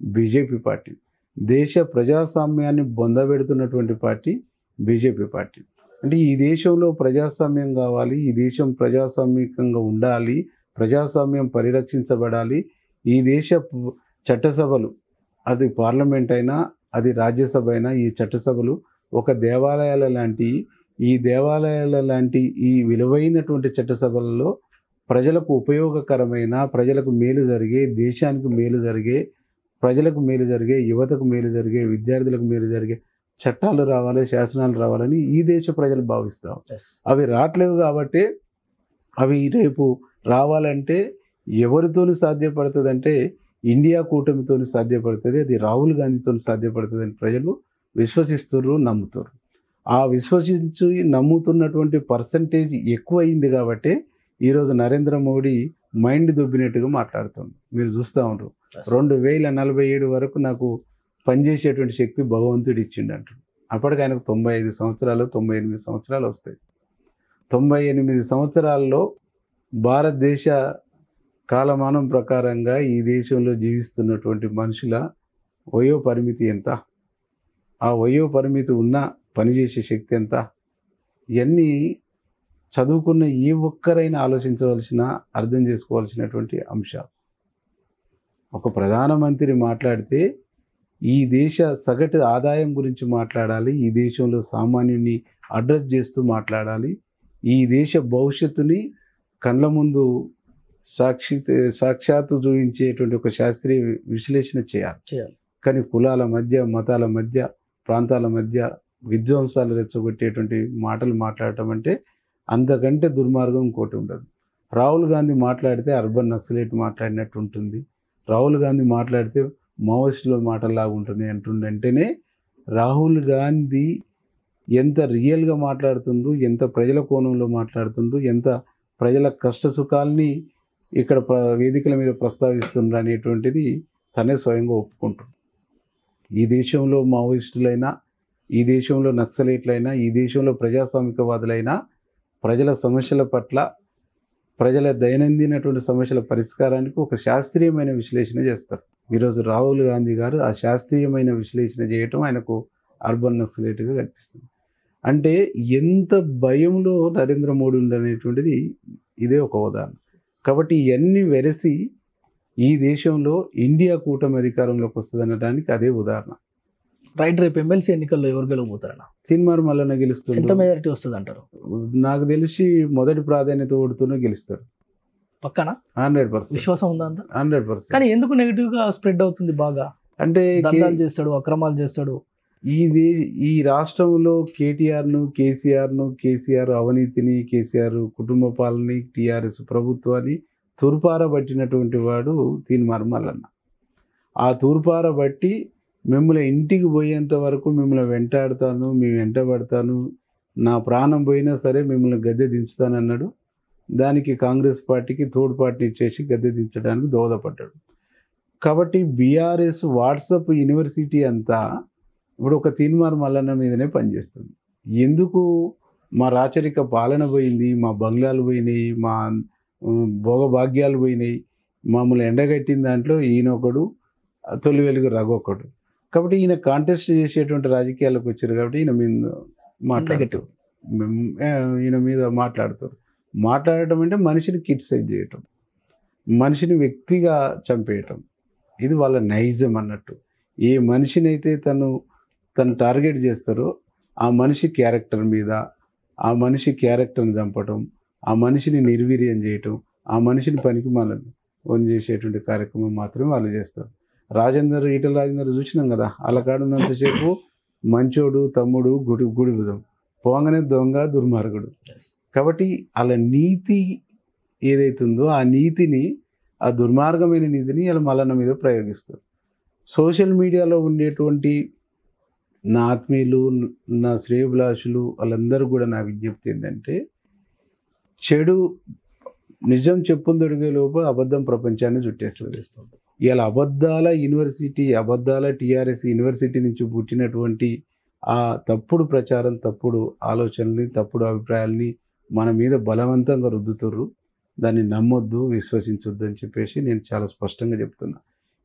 బీజేపీ పార్టీ. దేశ ప్రజాస్వామ్యాన్ని బొందబెడుతున్నటువంటి పార్టీ బీజేపీ పార్టీ. అంటే ఈ దేశంలో ప్రజాస్వామ్యం కావాలి, ఈ దేశం ప్రజాస్వామికంగా ఉండాలి, ప్రజాస్వామ్యం పరిరక్షించబడాలి. ఈ దేశ చట్టసభలు, అది పార్లమెంట్ అయినా, అది రాజ్యసభ అయినా, ఈ చట్టసభలు ఒక దేవాలయాల లాంటి ఈ విలువైనటువంటి చట్టసభలలో ప్రజలకు ఉపయోగకరమైన, ప్రజలకు మేలు జరిగే, దేశానికి మేలు జరిగే, ప్రజలకు మేలు జరిగే, యువతకు మేలు జరిగే, విద్యార్థులకు మేలు జరిగే చట్టాలు రావాలి, శాసనాలు రావాలని ఈ దేశ ప్రజలు భావిస్తాం. అవి రావట్లేవు కాబట్టి అవి రేపు రావాలంటే ఎవరితోనూ సాధ్యపడుతుంది అంటే ఇండియా కూటమితో సాధ్యపడుతుంది, అది రాహుల్ గాంధీతో సాధ్యపడుతుంది అని ప్రజలు విశ్వసిస్తున్నారు, నమ్ముతారు. ఆ విశ్వసించి నమ్ముతున్నటువంటి పర్సంటేజ్ ఎక్కువైంది కాబట్టి ఈరోజు నరేంద్ర మోడీ మైండ్ దొబ్బినట్టుగా మాట్లాడుతుంది. మీరు చూస్తూ ఉంటారు. 2047 వరకు నాకు పనిచేసేటువంటి శక్తి భగవంతుడు ఇచ్చిండు అంటాడు. అప్పటికి ఆయనకు 95 సంవత్సరాలు, 98 సంవత్సరాలు వస్తాయి. 98 సంవత్సరాల్లో భారతదేశ కాలమానం ప్రకారంగా ఈ దేశంలో జీవిస్తున్నటువంటి మనుషుల వయో పరిమితి ఎంత, ఆ వయో పరిమితి ఉన్న పనిచేసే శక్తి ఎంత, ఇవన్నీ చదువుకున్న ఏ ఒక్కరైనా ఆలోచించవలసిన, అర్థం చేసుకోవాల్సినటువంటి అంశాలు. ఒక ప్రధానమంత్రి మాట్లాడితే ఈ దేశ సగటు ఆదాయం గురించి మాట్లాడాలి, ఈ దేశంలో సామాన్యుని అడ్రస్ చేస్తూ మాట్లాడాలి, ఈ దేశ భవిష్యత్తుని కళ్ళ ముందు సాక్షాత్తు చూపించేటువంటి ఒక శాస్త్రీయ విశ్లేషణ చేయాలి. కానీ కులాల మధ్య, మతాల మధ్య, ప్రాంతాల మధ్య విధ్వంసాలు రెచ్చగొట్టేటువంటి మాటలు మాట్లాడటం అంటే అంతకంటే దుర్మార్గం ఇంకోటి ఉండదు. రాహుల్ గాంధీ మాట్లాడితే అర్బన్ నక్సలైట్ మాట్లాడినట్టు ఉంటుంది, రాహుల్ గాంధీ మాట్లాడితే మావోయిస్టుల మాటల్లాగా ఉంటుంది అంటేనే రాహుల్ గాంధీ ఎంత రియల్గా మాట్లాడుతుండ్రు, ఎంత ప్రజల కోణంలో మాట్లాడుతుండ్రు, ఎంత ప్రజల కష్ట సుఖాల్ని ఇక్కడ వేదికల మీద ప్రస్తావిస్తుండ్రు అనేటువంటిది తనే స్వయంగా ఒప్పుకుంటుంది. ఈ దేశంలో మావోయిస్టులైనా, ఈ దేశంలో నక్సలైట్లైనా, ఈ దేశంలో ప్రజాస్వామికవాదులైనా ప్రజల సమస్యల పట్ల, ప్రజల దైనందినటువంటి సమస్యల పరిష్కారానికి ఒక శాస్త్రీయమైన విశ్లేషణ చేస్తారు. ఈరోజు రాహుల్ గాంధీ గారు ఆ శాస్త్రీయమైన విశ్లేషణ చేయటం ఆయనకు అర్బన్ నక్సలైట్గా కనిపిస్తుంది. అంటే ఎంత భయంలో నరేంద్ర మోడీ ఉండనేటువంటిది ఇదే ఒక ఉదాహరణ. కాబట్టి ఇవన్నీ వెరసి ఈ దేశంలో ఇండియా కూటమి అధికారంలోకి వస్తుంది అనడానికి అదే ఉదాహరణ. రైట్, రేపు ఎమ్మెల్సీ ఎన్నికల్లో ఎవరు గెలవబోతారన్న? తీన్మార్ మల్లన్న గెలుస్తుంది. ఎంత మెజారిటీ వస్తుంది అంటారు? నాకు తెలిసి మొదటి ప్రాధాన్యత ఓడుతూనే గెలుస్తాడు. పక్కన 100% విశ్వాసం ఉందా అంత? 100%. కానీ ఎందుకు నెగిటివ్ గా స్ప్రెడ్ అవుతుంది బాగా? అంటే దందాలు చేస్తాడు, అక్రమాలు చేస్తాడు. ఈ రాష్ట్రంలో కేసీఆర్ అవినీతిని, కేసీఆర్ కుటుంబ పాలనని, టీఆర్ఎస్ ప్రభుత్వాన్ని తూర్పార పట్టినటువంటి వాడు తీన్మార్ మల్లన్న. ఆ తూర్పార బట్టి మిమ్మల్ని ఇంటికి పోయేంత వరకు మిమ్మల్ని వెంటాడుతాను, మీ వెంట పడతాను, నా ప్రాణం పోయినా సరే మిమ్మల్ని గద్దె దించుతానన్నాడు. దానికి కాంగ్రెస్ పార్టీకి తోడ్పాటుని ఇచ్చేసి గద్దె దించడానికి దోహదపడ్డాడు. కాబట్టి బీఆర్ఎస్ వాట్సాప్ యూనివర్సిటీ అంతా ఇప్పుడు ఒక తీన్మార్ మల్లన్న మీదనే పనిచేస్తుంది. ఎందుకు మా రాచరిక పాలన పోయింది, మా బంగ్లాలు పోయినాయి, మా భోగభాగ్యాలు పోయినాయి, మమ్మల్ని ఎండగట్టిన దాంట్లో ఈయనొకడు, తొలి వెలుగు రఘొకడు. కాబట్టి ఈయన కాంటెస్ట్ చేసేటువంటి రాజకీయాలకు వచ్చారు. కాబట్టి ఈయన మీద మాట్లాడతారు. మాట్లాడటం అంటే మనిషిని కిట్సైజ్ చేయటం, మనిషిని వ్యక్తిగా చంపేయటం, ఇది వాళ్ళ నైజం అన్నట్టు. ఏ మనిషినైతే తను టార్గెట్ చేస్తారో ఆ మనిషి క్యారెక్టర్ మీద, ఆ మనిషి క్యారెక్టర్ని చంపటం, ఆ మనిషిని నిర్వీర్యం చేయటం, ఆ మనిషిని పనికి మనం చేసేటువంటి కార్యక్రమం మాత్రమే వాళ్ళు చేస్తారు. ఈటల రాజేందర్ చూసినాం కదా, వాళ్ళ కాడున్నంతసేపు మంచోడు, తమ్ముడు, గుడి బుధం, పోగానే దొంగ, దుర్మార్గుడు. కాబట్టి వాళ్ళ నీతి ఏదైతుందో ఆ నీతిని, ఆ దుర్మార్గమైన నీతిని వాళ్ళ మల్లన్న మీద ప్రయోగిస్తారు. సోషల్ మీడియాలో ఉండేటువంటి నా ఆత్మీయులు, నా శ్రేయభిలాషులు వాళ్ళందరూ కూడా నా విజ్ఞప్తి ఏంటంటే, చెడు నిజం చెప్పులు దొరికే లోపు అబద్ధం ప్రపంచాన్ని చుట్టేస్తుంది. ఇలా అబద్ధాల యూనివర్సిటీ, అబద్ధాల టీఆర్ఎస్ యూనివర్సిటీ నుంచి పుట్టినటువంటి ఆ తప్పుడు ప్రచారం, తప్పుడు ఆలోచనల్ని, తప్పుడు అభిప్రాయాల్ని మన మీద బలవంతంగా రుద్దుతుర్రు. దాన్ని నమ్మొద్దు, విశ్వసించొద్దు అని చెప్పేసి నేను చాలా స్పష్టంగా చెప్తున్నా.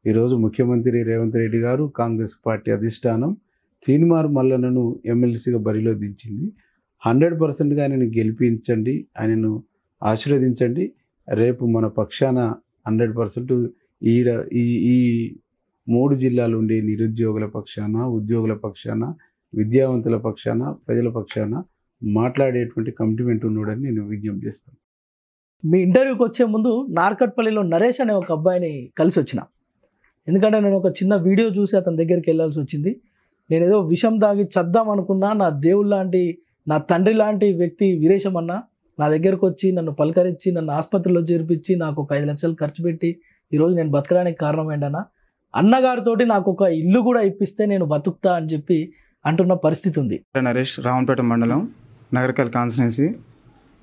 ఈరోజు ముఖ్యమంత్రి రేవంత్ రెడ్డి గారు, కాంగ్రెస్ పార్టీ అధిష్టానం తీన్మార్ మల్లన్నను ఎమ్మెల్సీగా బరిలో దించింది. 100%గా ఆయనను గెలిపించండి, ఆయనను ఆశీర్వదించండి. రేపు మన పక్షాన 100% ఈ 3 జిల్లాలు ఉండే నిరుద్యోగుల పక్షాన, ఉద్యోగుల పక్షాన, విద్యావంతుల పక్షాన, ప్రజల పక్షాన మాట్లాడేటువంటి కమిట్మెంట్ ఉన్నాడని నేను విజ్ఞప్తి చేస్తాను. మీ ఇంటర్వ్యూకి వచ్చే ముందు నార్కట్పల్లిలో నరేష్ అనే ఒక అబ్బాయిని కలిసి వచ్చిన. ఎందుకంటే నేను ఒక చిన్న వీడియో చూసి అతని దగ్గరికి వెళ్ళాల్సి వచ్చింది. నేను ఏదో విషం దాగి చద్దాం అనుకున్నా, నా దేవుడు లాంటి, నా తండ్రి లాంటి వ్యక్తి వీరేశం అన్న నా దగ్గరకు వచ్చి నన్ను పలకరించి, నన్ను ఆసుపత్రిలో చేర్పించి, నాకు ఒక 5 లక్షలు ఖర్చు పెట్టి ఈరోజు నేను బతకడానికి కారణం ఏంటన్నా, అన్నగారితోటి నాకు ఒక ఇల్లు కూడా ఇప్పిస్తే నేను బతుకుతా అని చెప్పి అంటున్న పరిస్థితి ఉంది. నరేష్, రావణపేట మండలం, నగరకల్ కాన్స్టిట్యున్సీ.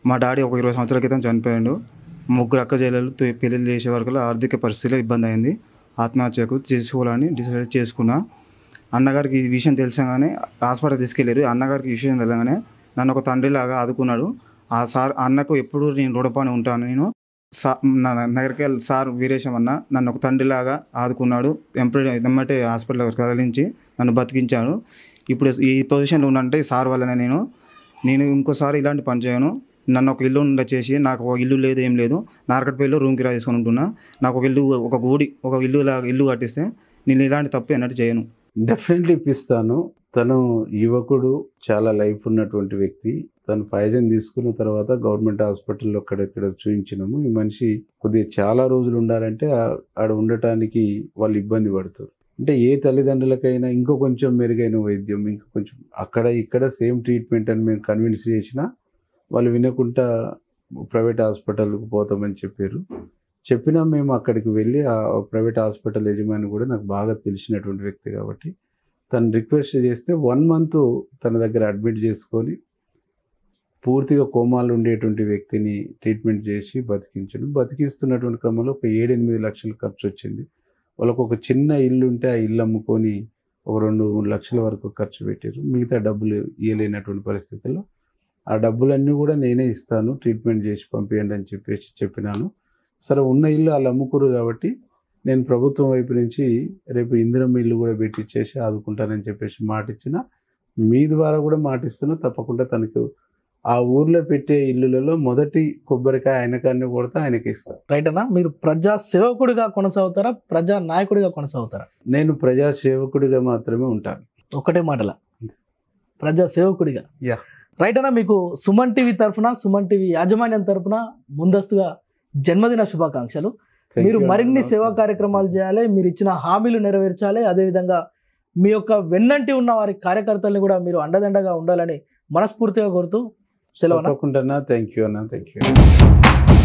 మా డాడీ ఒక 20 సంవత్సరాల క్రితం చనిపోయాడు. 3 అక్క చెల్లెలు పెళ్ళిళ్ళు చేసే వరకు ఆర్థిక పరిస్థితిలో ఇబ్బంది అయింది. ఆత్మహత్యకు చేసుకోవాలని డిసైడ్ చేసుకున్నా. అన్నగారికి ఈ విషయం తెలిసగానే హాస్పిటల్ తీసుకెళ్ళారు. అన్నగారికి ఈ విషయం తెలియగానే నన్ను ఒక తండ్రిలాగా ఆదుకున్నాడు. ఆ సార్ అన్నకు ఎప్పుడు నేను రుణపడి ఉంటాను. నేను నగరకల్ సార్ వీరేశం అన్న నన్ను ఒక తండ్రిలాగా ఆదుకున్నాడు. ఎమ్మటే హాస్పిటల్ తరలించి నన్ను బతికించాడు. ఇప్పుడు ఈ పొజిషన్లో ఉన్నంటే సార్ వల్లనే నేను ఇంకోసారి ఇలాంటి పని చేయను. నన్ను ఒక ఇల్లు చేసి, నాకు ఒక ఇల్లు లేదు, ఏం లేదు, నార్కట్పల్లిలో రూమ్ కిరాయి తీసుకొని ఉంటున్నా. నాకు ఒక ఇల్లు కట్టిస్తే నేను ఇలాంటి తప్పు ఎన్నట్టు చేయను. డెఫినెట్లీ ఇప్పిస్తాను. తను యువకుడు, చాలా లైఫ్ ఉన్నటువంటి వ్యక్తి. తను పాయిజన్ తీసుకున్న తర్వాత గవర్నమెంట్ హాస్పిటల్లో అక్కడెక్కడ చూపించినాము. ఈ మనిషి కొద్దిగా చాలా రోజులు ఉండాలంటే ఆడ ఉండటానికి వాళ్ళు ఇబ్బంది పడతారు. అంటే ఏ తల్లిదండ్రులకైనా ఇంకో కొంచెం మెరుగైన వైద్యం, ఇంకా కొంచెం అక్కడ ఇక్కడ సేమ్ ట్రీట్మెంట్ అని మేము కన్విన్స్ చేసినా వాళ్ళు వినకుండా ప్రైవేట్ హాస్పిటల్కి పోతామని చెప్పినా మేము అక్కడికి వెళ్ళి ఆ ప్రైవేట్ హాస్పిటల్ యజమాని కూడా నాకు బాగా తెలిసినటువంటి వ్యక్తి కాబట్టి తను రిక్వెస్ట్ చేస్తే 1 month తన దగ్గర అడ్మిట్ చేసుకొని పూర్తిగా కోమాలు ఉండేటువంటి వ్యక్తిని ట్రీట్మెంట్ చేసి బతికిస్తున్నటువంటి క్రమంలో ఒక 7-8 లక్షలు ఖర్చు వచ్చింది. వాళ్ళకు ఒక చిన్న ఇల్లు ఉంటే ఆ ఇల్లు అమ్ముకొని ఒక 2-3 లక్షల వరకు ఖర్చు పెట్టారు. మిగతా డబ్బులు ఇవ్వలేనటువంటి పరిస్థితుల్లో ఆ డబ్బులన్నీ కూడా నేనే ఇస్తాను, ట్రీట్మెంట్ చేసి పంపించండి అని చెప్పినాను. సరే, ఉన్న ఇల్లు వాళ్ళు అమ్ముకురు కాబట్టి నేను ప్రభుత్వం వైపు నుంచి రేపు ఇందిరమ్మ ఇల్లు కూడా పెట్టించేసి ఆదుకుంటానని చెప్పేసి మాట ఇచ్చిన. మీ ద్వారా కూడా మాటిస్తున్నా, తప్పకుండా తనకు ఆ ఊర్లో పెట్టే ఇల్లులలో మొదటి కొబ్బరికాయ ఆయనకాన్ని కొడితే ఆయనకి ఇస్తాను. రైట్ అన్న, మీరు ప్రజా సేవకుడిగా కొనసాగుతారా, ప్రజా నాయకుడిగా కొనసాగుతారా? నేను ప్రజా సేవకుడిగా మాత్రమే ఉంటాను. ఒకటే మాటల ప్రజా సేవకుడిగా. యా. రైట్ అన్న, మీకు సుమన్ టీవీ తరఫున, సుమన్ టీవీ యాజమాన్యం తరఫున ముందస్తుగా జన్మదిన శుభాకాంక్షలు. మీరు మరిన్ని సేవా కార్యక్రమాలు చేయాలి, మీరు ఇచ్చిన హామీలు నెరవేర్చాలి, అదేవిధంగా మీ యొక్క వెన్నంటి ఉన్న వారి కార్యకర్తల్ని కూడా మీరు అండదండగా ఉండాలని మనస్ఫూర్తిగా కోరుతూ సెలవు. తప్పకుండా. థ్యాంక్ యూ అన్న. Thank you.